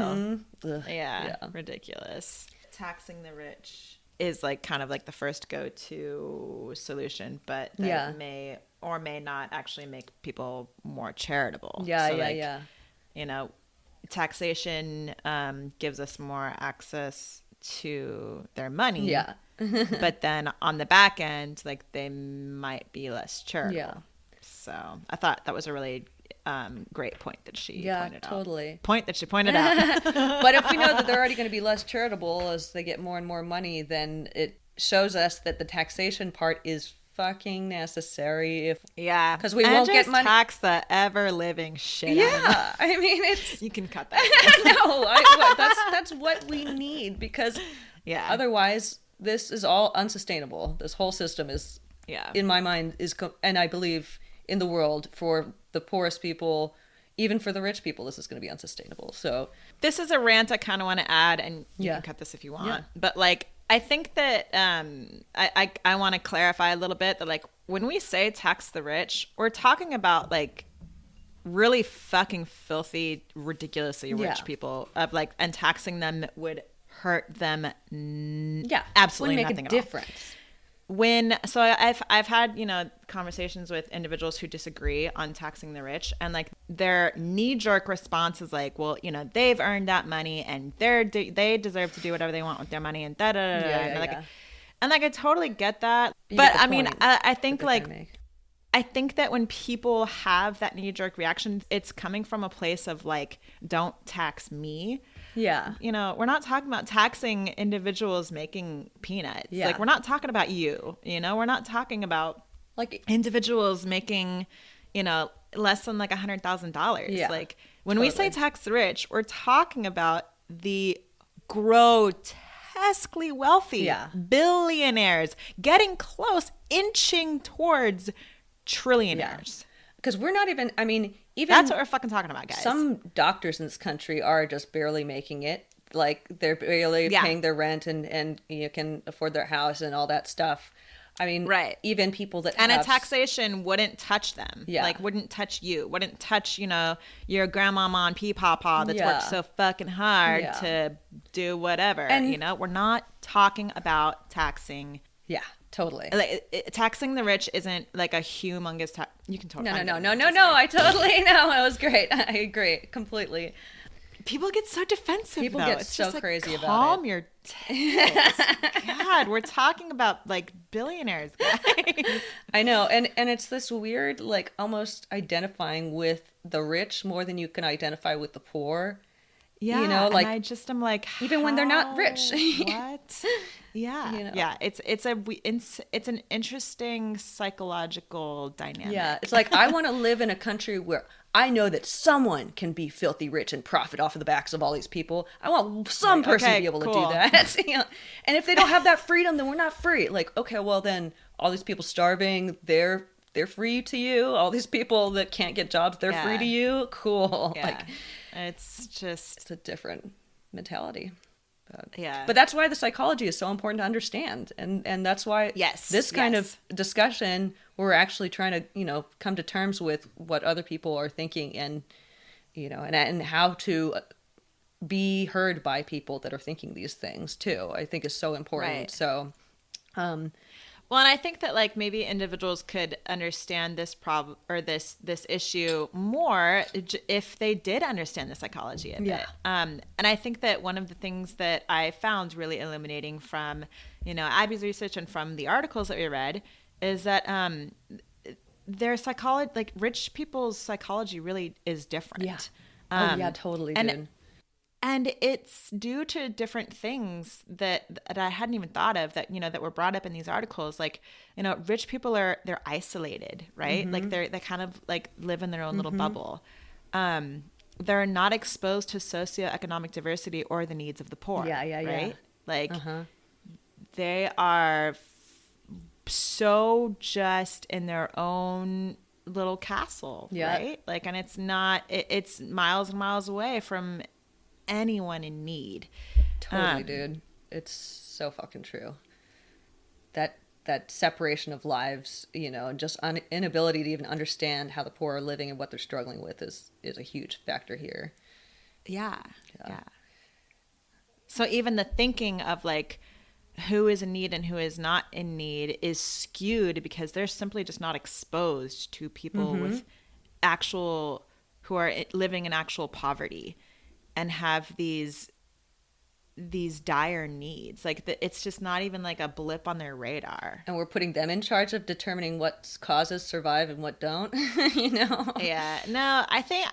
Speaker 2: Mm-hmm.
Speaker 1: Yeah, ridiculous. Taxing the rich is like kind of like the first go-to solution, but that may or may not actually make people more charitable. Taxation gives us more access to their money.
Speaker 2: Yeah.
Speaker 1: But then on the back end, like, they might be less charitable.
Speaker 2: Yeah.
Speaker 1: So I thought that was a really great point that she pointed out.
Speaker 2: Totally.
Speaker 1: Point that she pointed out.
Speaker 2: But if we know that they're already going to be less charitable as they get more and more money, then it shows us that the taxation part is fucking necessary. Because we won't get money.
Speaker 1: Tax the ever living shit.
Speaker 2: Yeah, I mean, it's
Speaker 1: you can cut that.
Speaker 2: No, that's what we need, because otherwise this is all unsustainable. This whole system is, in my mind, and I believe in the world, for the poorest people, even for the rich people, this is going to be unsustainable. So
Speaker 1: this is a rant I kind of want to add, and you can cut this if you want. Yeah. But like, I think that I want to clarify a little bit that, like, when we say tax the rich, we're talking about like really fucking filthy, ridiculously rich people, of like, and taxing them would hurt them. Absolutely
Speaker 2: wouldn't make
Speaker 1: nothing
Speaker 2: a
Speaker 1: at all.
Speaker 2: difference.
Speaker 1: I've had, conversations with individuals who disagree on taxing the rich, and like their knee-jerk response is like, well, they've earned that money and they deserve to do whatever they want with their money and da da da. And I totally get that. But I mean, I think I think that when people have that knee-jerk reaction, it's coming from a place of like, don't tax me.
Speaker 2: Yeah.
Speaker 1: We're not talking about taxing individuals making peanuts.
Speaker 2: Yeah.
Speaker 1: Like, we're not talking about you. We're not talking about
Speaker 2: like
Speaker 1: individuals making, less than like $100,000.
Speaker 2: Yeah,
Speaker 1: like when we say tax the rich, we're talking about the grotesquely wealthy billionaires getting close, inching towards trillionaires.
Speaker 2: Because we're not even, even
Speaker 1: that's what we're fucking talking about, guys.
Speaker 2: Some doctors in this country are just barely making it. Like, they're barely paying their rent and can afford their house and all that stuff.
Speaker 1: Right.
Speaker 2: Even people that
Speaker 1: a taxation wouldn't touch them.
Speaker 2: Yeah.
Speaker 1: Like, wouldn't touch you. Wouldn't touch, your grandmama and pee-pawpaw that's worked so fucking hard to do whatever. And, we're not talking about taxing.
Speaker 2: Yeah, totally.
Speaker 1: Like, taxing the rich isn't like a humongous tax. You can totally.
Speaker 2: No. I totally know. It was great. I agree completely.
Speaker 1: People get so defensive.
Speaker 2: People get so crazy about it.
Speaker 1: Calm your tits. God, we're talking about like billionaires, guys.
Speaker 2: I know, and it's this weird, like, almost identifying with the rich more than you can identify with the poor.
Speaker 1: Yeah, like, and I'm like,
Speaker 2: even when they're not rich.
Speaker 1: What? Yeah, yeah. It's an interesting psychological dynamic.
Speaker 2: Yeah, it's like, I want to live in a country where I know that someone can be filthy rich and profit off of the backs of all these people. I want some person to be able to do that. And if they don't have that freedom, then we're not free. Like, okay, well then all these people starving, they're free to you. All these people that can't get jobs, they're free to you. Cool.
Speaker 1: Yeah. Like, it's
Speaker 2: a different mentality.
Speaker 1: Yeah.
Speaker 2: But that's why the psychology is so important to understand. And that's why this kind of discussion, we're actually trying to, come to terms with what other people are thinking and, and how to be heard by people that are thinking these things too, I think is so important.
Speaker 1: Right.
Speaker 2: So,
Speaker 1: well, and I think that like maybe individuals could understand this problem or this issue more if they did understand the psychology of it. And I think that one of the things that I found really illuminating from, Abby's research and from the articles that we read is that their psychology, like rich people's psychology, really is different.
Speaker 2: Yeah. Totally, dude.
Speaker 1: And it's due to different things that I hadn't even thought of that, that were brought up in these articles. Like, rich people they're isolated, right?
Speaker 2: Mm-hmm.
Speaker 1: Like they kind of like live in their own little bubble. They're not exposed to socioeconomic diversity or the needs of the poor. Right? Like they are so just in their own little castle, right? Like, and it's not, it's miles and miles away from anyone in need.
Speaker 2: Totally, dude. It's so fucking true. That separation of lives, and just inability to even understand how the poor are living and what they're struggling with is a huge factor here. Yeah.
Speaker 1: So even the thinking of like who is in need and who is not in need is skewed because they're simply just not exposed to people with who are living in actual poverty and have these dire needs. Like it's just not even like a blip on their radar.
Speaker 2: And we're putting them in charge of determining what causes survive and what don't.
Speaker 1: Yeah. No, I think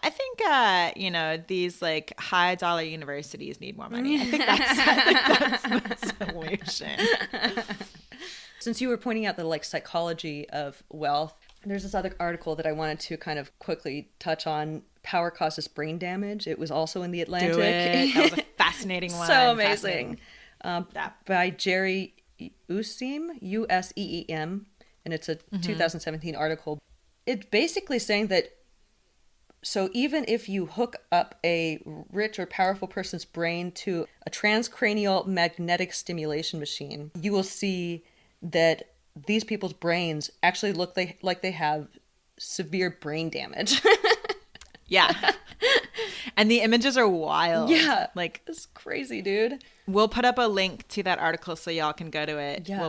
Speaker 1: these like high dollar universities need more money. I think that's the solution.
Speaker 2: Since you were pointing out the like psychology of wealth, there's this other article that I wanted to kind of quickly touch on. Power causes brain damage. It was also in the Atlantic.
Speaker 1: Do it. That was a fascinating one.
Speaker 2: So amazing. By Jerry Useem, Useem, and it's a 2017 article. It's basically saying that, so even if you hook up a rich or powerful person's brain to a transcranial magnetic stimulation machine, you will see that these people's brains actually look like they have severe brain damage.
Speaker 1: Yeah. And the images are wild.
Speaker 2: Yeah.
Speaker 1: Like,
Speaker 2: it's crazy, dude.
Speaker 1: We'll put up a link to that article so y'all can go to it.
Speaker 2: Yeah.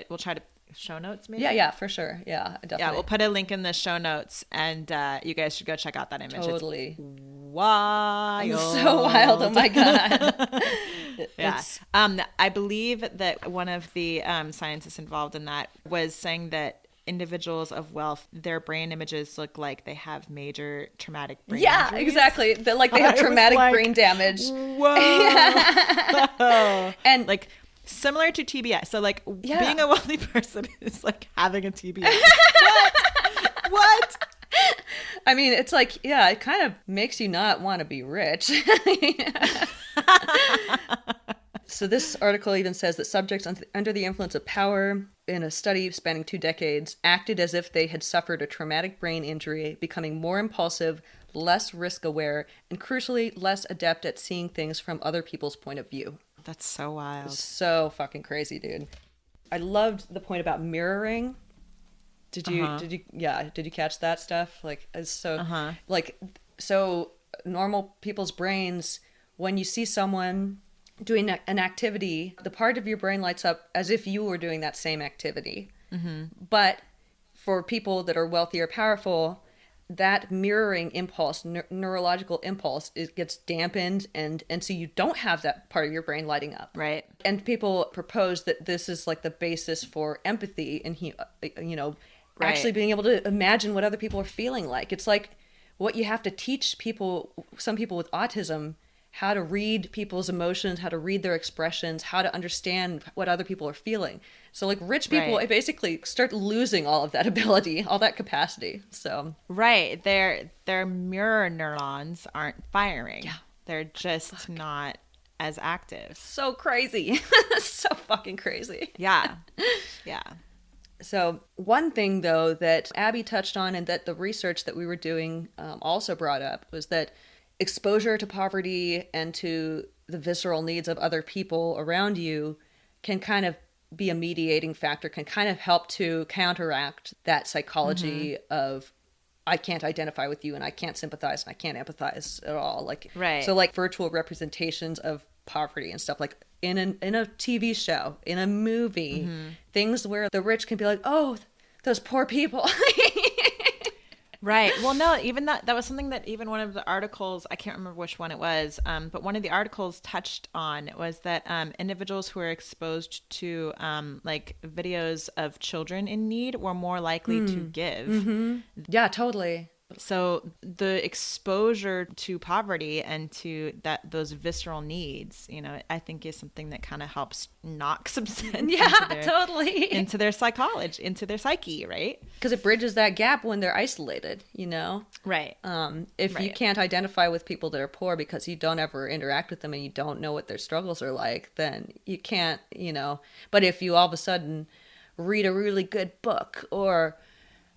Speaker 1: We'll try to show notes, maybe?
Speaker 2: Yeah, for sure. Yeah, definitely.
Speaker 1: Yeah, we'll put a link in the show notes, and you guys should go check out that image.
Speaker 2: Totally.
Speaker 1: It's wild.
Speaker 2: So wild. Oh my God.
Speaker 1: Yeah. I believe that one of the scientists involved in that was saying that individuals of wealth, their brain images look like they have major traumatic brain injuries.
Speaker 2: Exactly. Like they have traumatic brain damage.
Speaker 1: Whoa. And like similar to TBS. So like being a wealthy person is like having a TBS. What?
Speaker 2: I mean, it's like, it kind of makes you not want to be rich. So this article even says that subjects under the influence of power in a study spanning 2 decades acted as if they had suffered a traumatic brain injury, becoming more impulsive, less risk aware, and crucially less adept at seeing things from other people's point of view.
Speaker 1: That's so wild.
Speaker 2: So fucking crazy, dude. I loved the point about mirroring. Did you catch that stuff? Like, it's so so normal people's brains, when you see someone doing an activity, the part of your brain lights up as if you were doing that same activity. Mm-hmm. But for people that are wealthy or powerful, that mirroring impulse, neurological impulse, gets dampened, and so you don't have that part of your brain lighting up.
Speaker 1: Right.
Speaker 2: And people propose that this is like the basis for empathy, and actually being able to imagine what other people are feeling like. It's like what you have to teach people, some people with autism, how to read people's emotions, how to read their expressions, how to understand what other people are feeling. So like rich people basically start losing all of that ability, all that capacity. So
Speaker 1: their mirror neurons aren't firing. Yeah. They're just not as active.
Speaker 2: So crazy. So fucking crazy.
Speaker 1: Yeah. Yeah.
Speaker 2: So one thing though that Abby touched on, and that the research that we were doing also brought up, was that exposure to poverty and to the visceral needs of other people around you can kind of be a mediating factor, can kind of help to counteract that psychology of, I can't identify with you and I can't sympathize and I can't empathize at all. Like, so like virtual representations of poverty and stuff, like in a TV show, in a movie, things where the rich can be like, oh, those poor people.
Speaker 1: Right. Well, no, even that was something that even one of the articles, I can't remember which one it was, but one of the articles touched on was that individuals who are exposed to like videos of children in need were more likely to give.
Speaker 2: Mm-hmm. Yeah, totally.
Speaker 1: So the exposure to poverty and to those visceral needs, I think is something that kind of helps knock some sense into their psychology, into their psyche, right?
Speaker 2: Because it bridges that gap when they're isolated,
Speaker 1: Right.
Speaker 2: If you can't identify with people that are poor because you don't ever interact with them and you don't know what their struggles are like, then you can't, But if you all of a sudden read a really good book, or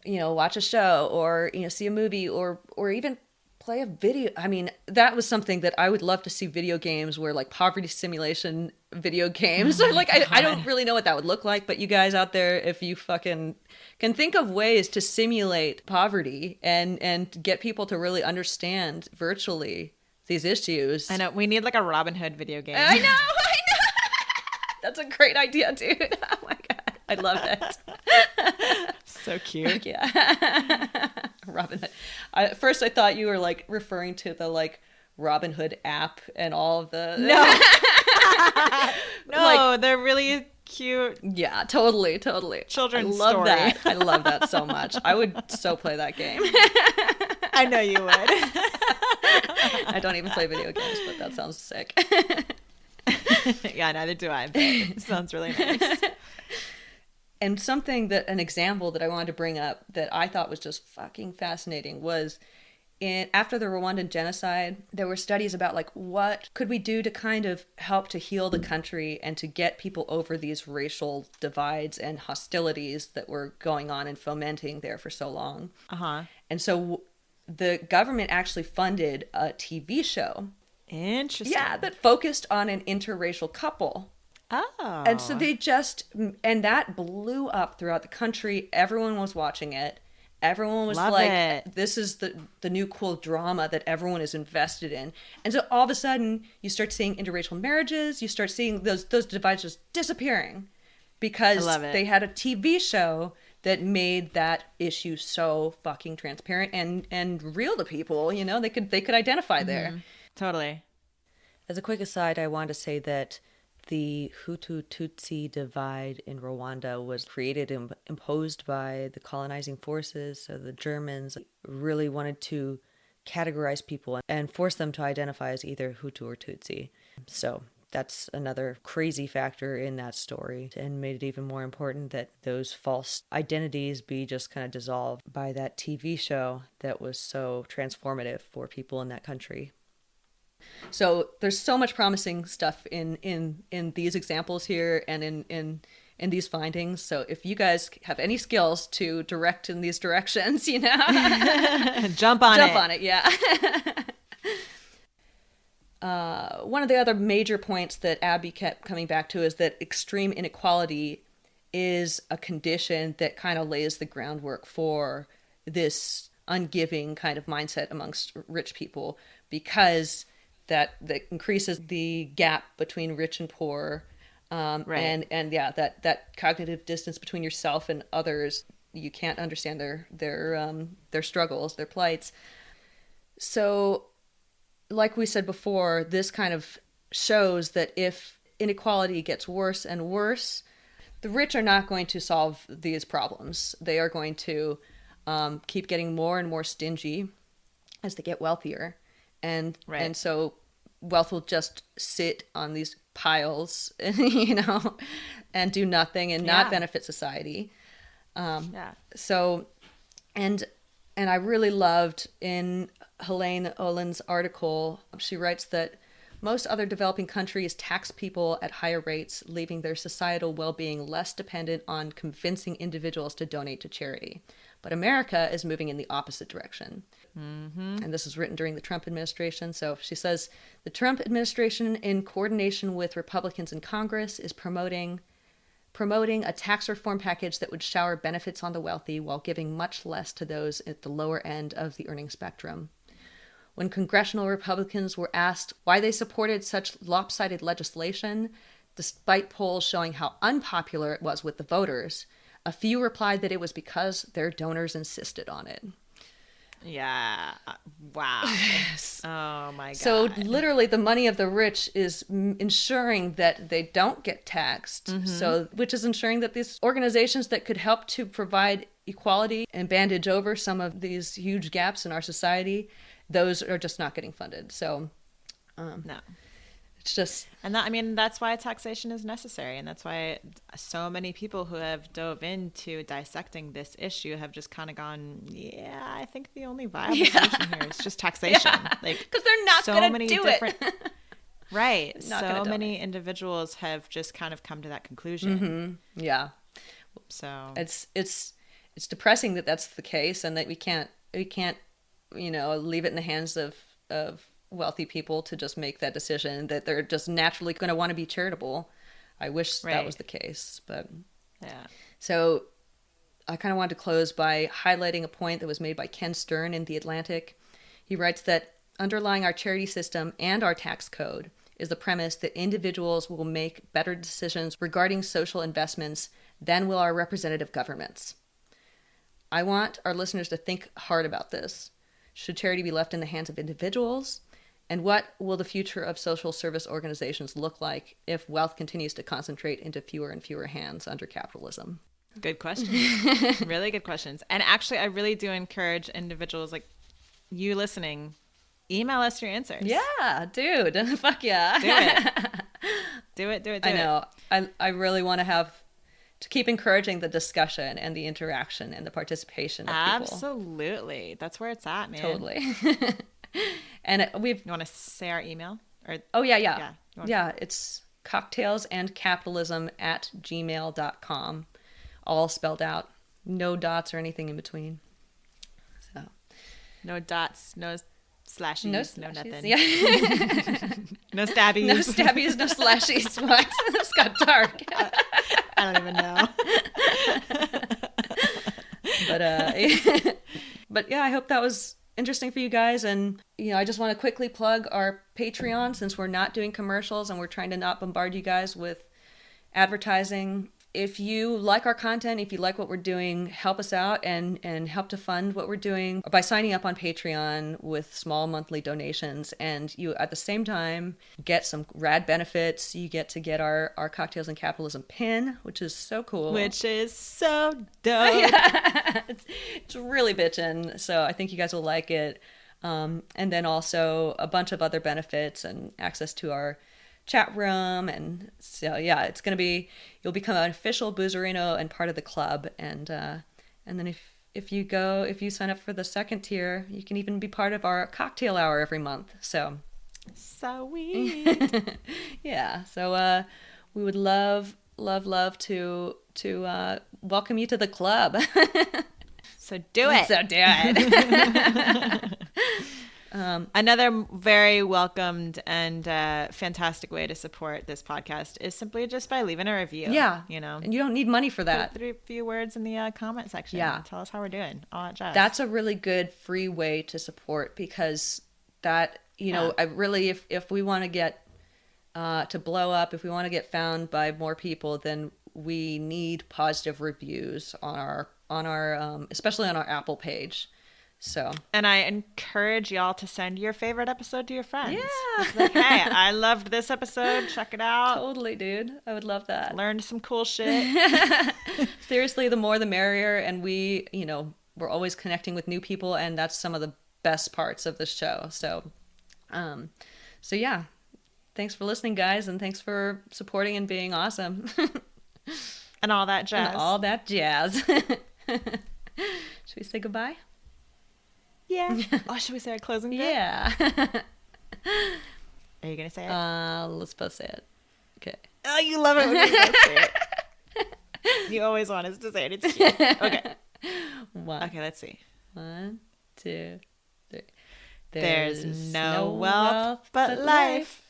Speaker 2: watch a show, or, see a movie, or even play a video. I mean, that was something that I would love to see video games where, like, poverty simulation video games. Like, I don't really know what that would look like, but you guys out there, if you fucking can think of ways to simulate poverty and get people to really understand virtually these issues.
Speaker 1: I know. We need like a Robin Hood video game.
Speaker 2: I know. That's a great idea, dude. Oh my God. I love it.
Speaker 1: So cute.
Speaker 2: Yeah. Robin Hood. At first I thought you were like referring to the like Robin Hood app and all of the
Speaker 1: No, they're really cute.
Speaker 2: Yeah, totally.
Speaker 1: Children's
Speaker 2: I love
Speaker 1: story.
Speaker 2: that. I love that so much. I would so play that game.
Speaker 1: I know you would.
Speaker 2: I don't even play video games, but that sounds sick.
Speaker 1: Yeah, neither do I, but it sounds really nice.
Speaker 2: And an example that I wanted to bring up that I thought was just fucking fascinating was after the Rwandan genocide, there were studies about like what could we do to kind of help to heal the country and to get people over these racial divides and hostilities that were going on and fomenting there for so long. And so the government actually funded a TV show.
Speaker 1: Interesting.
Speaker 2: Yeah, that focused on an interracial couple.
Speaker 1: Oh.
Speaker 2: And so and that blew up throughout the country. Everyone was watching it. Everyone was this is the new cool drama that everyone is invested in. And so all of a sudden you start seeing interracial marriages. You start seeing those divides just disappearing because
Speaker 1: love it.
Speaker 2: they had a TV show that made that issue so fucking transparent and real to people. You know, they could identify there.
Speaker 1: Totally.
Speaker 2: As a quick aside, I want to say that the Hutu-Tutsi divide in Rwanda was created and imposed by the colonizing forces. So the Germans really wanted to categorize people and force them to identify as either Hutu or Tutsi. So that's another crazy factor in that story, and made it even more important that those false identities be just kind of dissolved by that TV show that was so transformative for people in that country. So there's so much promising stuff in these examples here and in these findings. So if you guys have any skills to direct in these directions, you know,
Speaker 1: jump on
Speaker 2: it. Yeah. One of the other major points that Abby kept coming back to is that extreme inequality is a condition that kind of lays the groundwork for this ungiving kind of mindset amongst rich people, because that increases the gap between rich and poor.
Speaker 1: Right.
Speaker 2: And yeah, that cognitive distance between yourself and others. You can't understand their struggles, their plights. So, like we said before, this kind of shows that if inequality gets worse and worse, the rich are not going to solve these problems. They are going to keep getting more and more stingy as they get wealthier. And so wealth will just sit on these piles, you know, and do nothing and not benefit society. So, and I really loved in Helaine Olen's article, she writes that most other developing countries tax people at higher rates, leaving their societal well-being less dependent on convincing individuals to donate to charity. But America is moving in the opposite direction. And this was written during the Trump administration. So she says, the Trump administration, in coordination with Republicans in Congress, is promoting a tax reform package that would shower benefits on the wealthy while giving much less to those at the lower end of the earning spectrum. When congressional Republicans were asked why they supported such lopsided legislation, despite polls showing how unpopular it was with the voters, a few replied that it was because their donors insisted on it.
Speaker 1: Yeah. Wow. Oh my God.
Speaker 2: So literally the money of the rich is ensuring that they don't get taxed. So, which is ensuring that these organizations that could help to provide equality and bandage over some of these huge gaps in our society, those are just not getting funded. So,
Speaker 1: no.
Speaker 2: It's just,
Speaker 1: and that, I mean, that's why taxation is necessary, and that's why so many people who have dove into dissecting this issue have just kind of gone, yeah, I think the only viable solution here is just taxation. Like,
Speaker 2: because they're not going to do it.
Speaker 1: Right. So many individuals have just kind of come to that conclusion.
Speaker 2: Yeah.
Speaker 1: So
Speaker 2: it's depressing that that's the case, and that we can't you know, leave it in the hands of wealthy people to just make that decision, that they're just naturally going to want to be charitable. I wish that was the case, but
Speaker 1: yeah.
Speaker 2: So I kind of wanted to close by highlighting a point that was made by Ken Stern in The Atlantic. He writes that underlying our charity system and our tax code is the premise that individuals will make better decisions regarding social investments than will our representative governments. I want our listeners to think hard about this. Should charity be left in the hands of individuals? And what will the future of social service organizations look like if wealth continues to concentrate into fewer and fewer hands under capitalism?
Speaker 1: Good question. Really good questions. And actually, I really do encourage individuals like you listening, email us your answers.
Speaker 2: Yeah, dude. Fuck yeah.
Speaker 1: Do it.
Speaker 2: I know. I really want to keep encouraging the discussion and the interaction and the participation of people.
Speaker 1: Absolutely. That's where it's at, man.
Speaker 2: Totally. And
Speaker 1: You want to say our email? Or
Speaker 2: Yeah, it's cocktailsandcapitalism@gmail.com. All spelled out. No dots or anything in between. So
Speaker 1: no dots, no slashies, no nothing.
Speaker 2: Yeah.
Speaker 1: No stabbies.
Speaker 2: No stabbies, no slashies. What? It's got dark.
Speaker 1: I don't even know.
Speaker 2: But yeah, I hope that was interesting for you guys. And, you know, I just want to quickly plug our Patreon, since we're not doing commercials and we're trying to not bombard you guys with advertising. if you like our content, if you like what we're doing, help us out and help to fund what we're doing by signing up on Patreon with small monthly donations. And you, at the same time, get some rad benefits. You get to get our Cocktails and Capitalism pin, which is so cool.
Speaker 1: Which is so dope.
Speaker 2: Yeah. It's really bitchin'. So I think you guys will like it. And then also a bunch of other benefits and access to our chat room. And so yeah, it's gonna be, you'll become an official Boozerino and part of the club. And then if you sign up for the second tier, you can even be part of our cocktail hour every month. So
Speaker 1: sweet.
Speaker 2: Yeah, so we would love to welcome you to the club.
Speaker 1: So do it. Another very welcomed and fantastic way to support this podcast is simply just by leaving a review.
Speaker 2: Yeah.
Speaker 1: You know,
Speaker 2: and you don't need money for that.
Speaker 1: Put a few words in the comment section.
Speaker 2: Yeah.
Speaker 1: Tell us how we're doing. All that jazz.
Speaker 2: That's a really good free way to support, because that, you know, I really, if we want to get to blow up, if we want to get found by more people, then we need positive reviews on our especially on our Apple page. So,
Speaker 1: and I encourage y'all to send your favorite episode to your friends.
Speaker 2: Yeah.
Speaker 1: Like, hey, I loved this episode. Check it out.
Speaker 2: Totally, dude. I would love that.
Speaker 1: Learned some cool shit.
Speaker 2: Seriously, the more the merrier. And we, you know, we're always connecting with new people, and that's some of the best parts of the show. So yeah. Thanks for listening, guys, and thanks for supporting and being awesome.
Speaker 1: And all that jazz.
Speaker 2: And all that jazz. Should we say goodbye?
Speaker 1: Yeah. Oh, should we say our closing bit?
Speaker 2: Yeah.
Speaker 1: Are you going to say it?
Speaker 2: Let's both say it. Okay.
Speaker 1: Oh, you love it when you both say it. You always want us to say it. It's cute. Okay. Okay, let's see.
Speaker 2: 1, 2, 3.
Speaker 1: There's no wealth but life.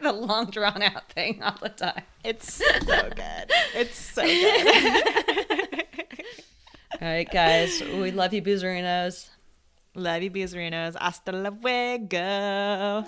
Speaker 2: The long drawn out thing all the time.
Speaker 1: It's so good. It's so good.
Speaker 2: All right, guys. We love you, Boozerinos.
Speaker 1: Love you, Boozerinos. Hasta luego.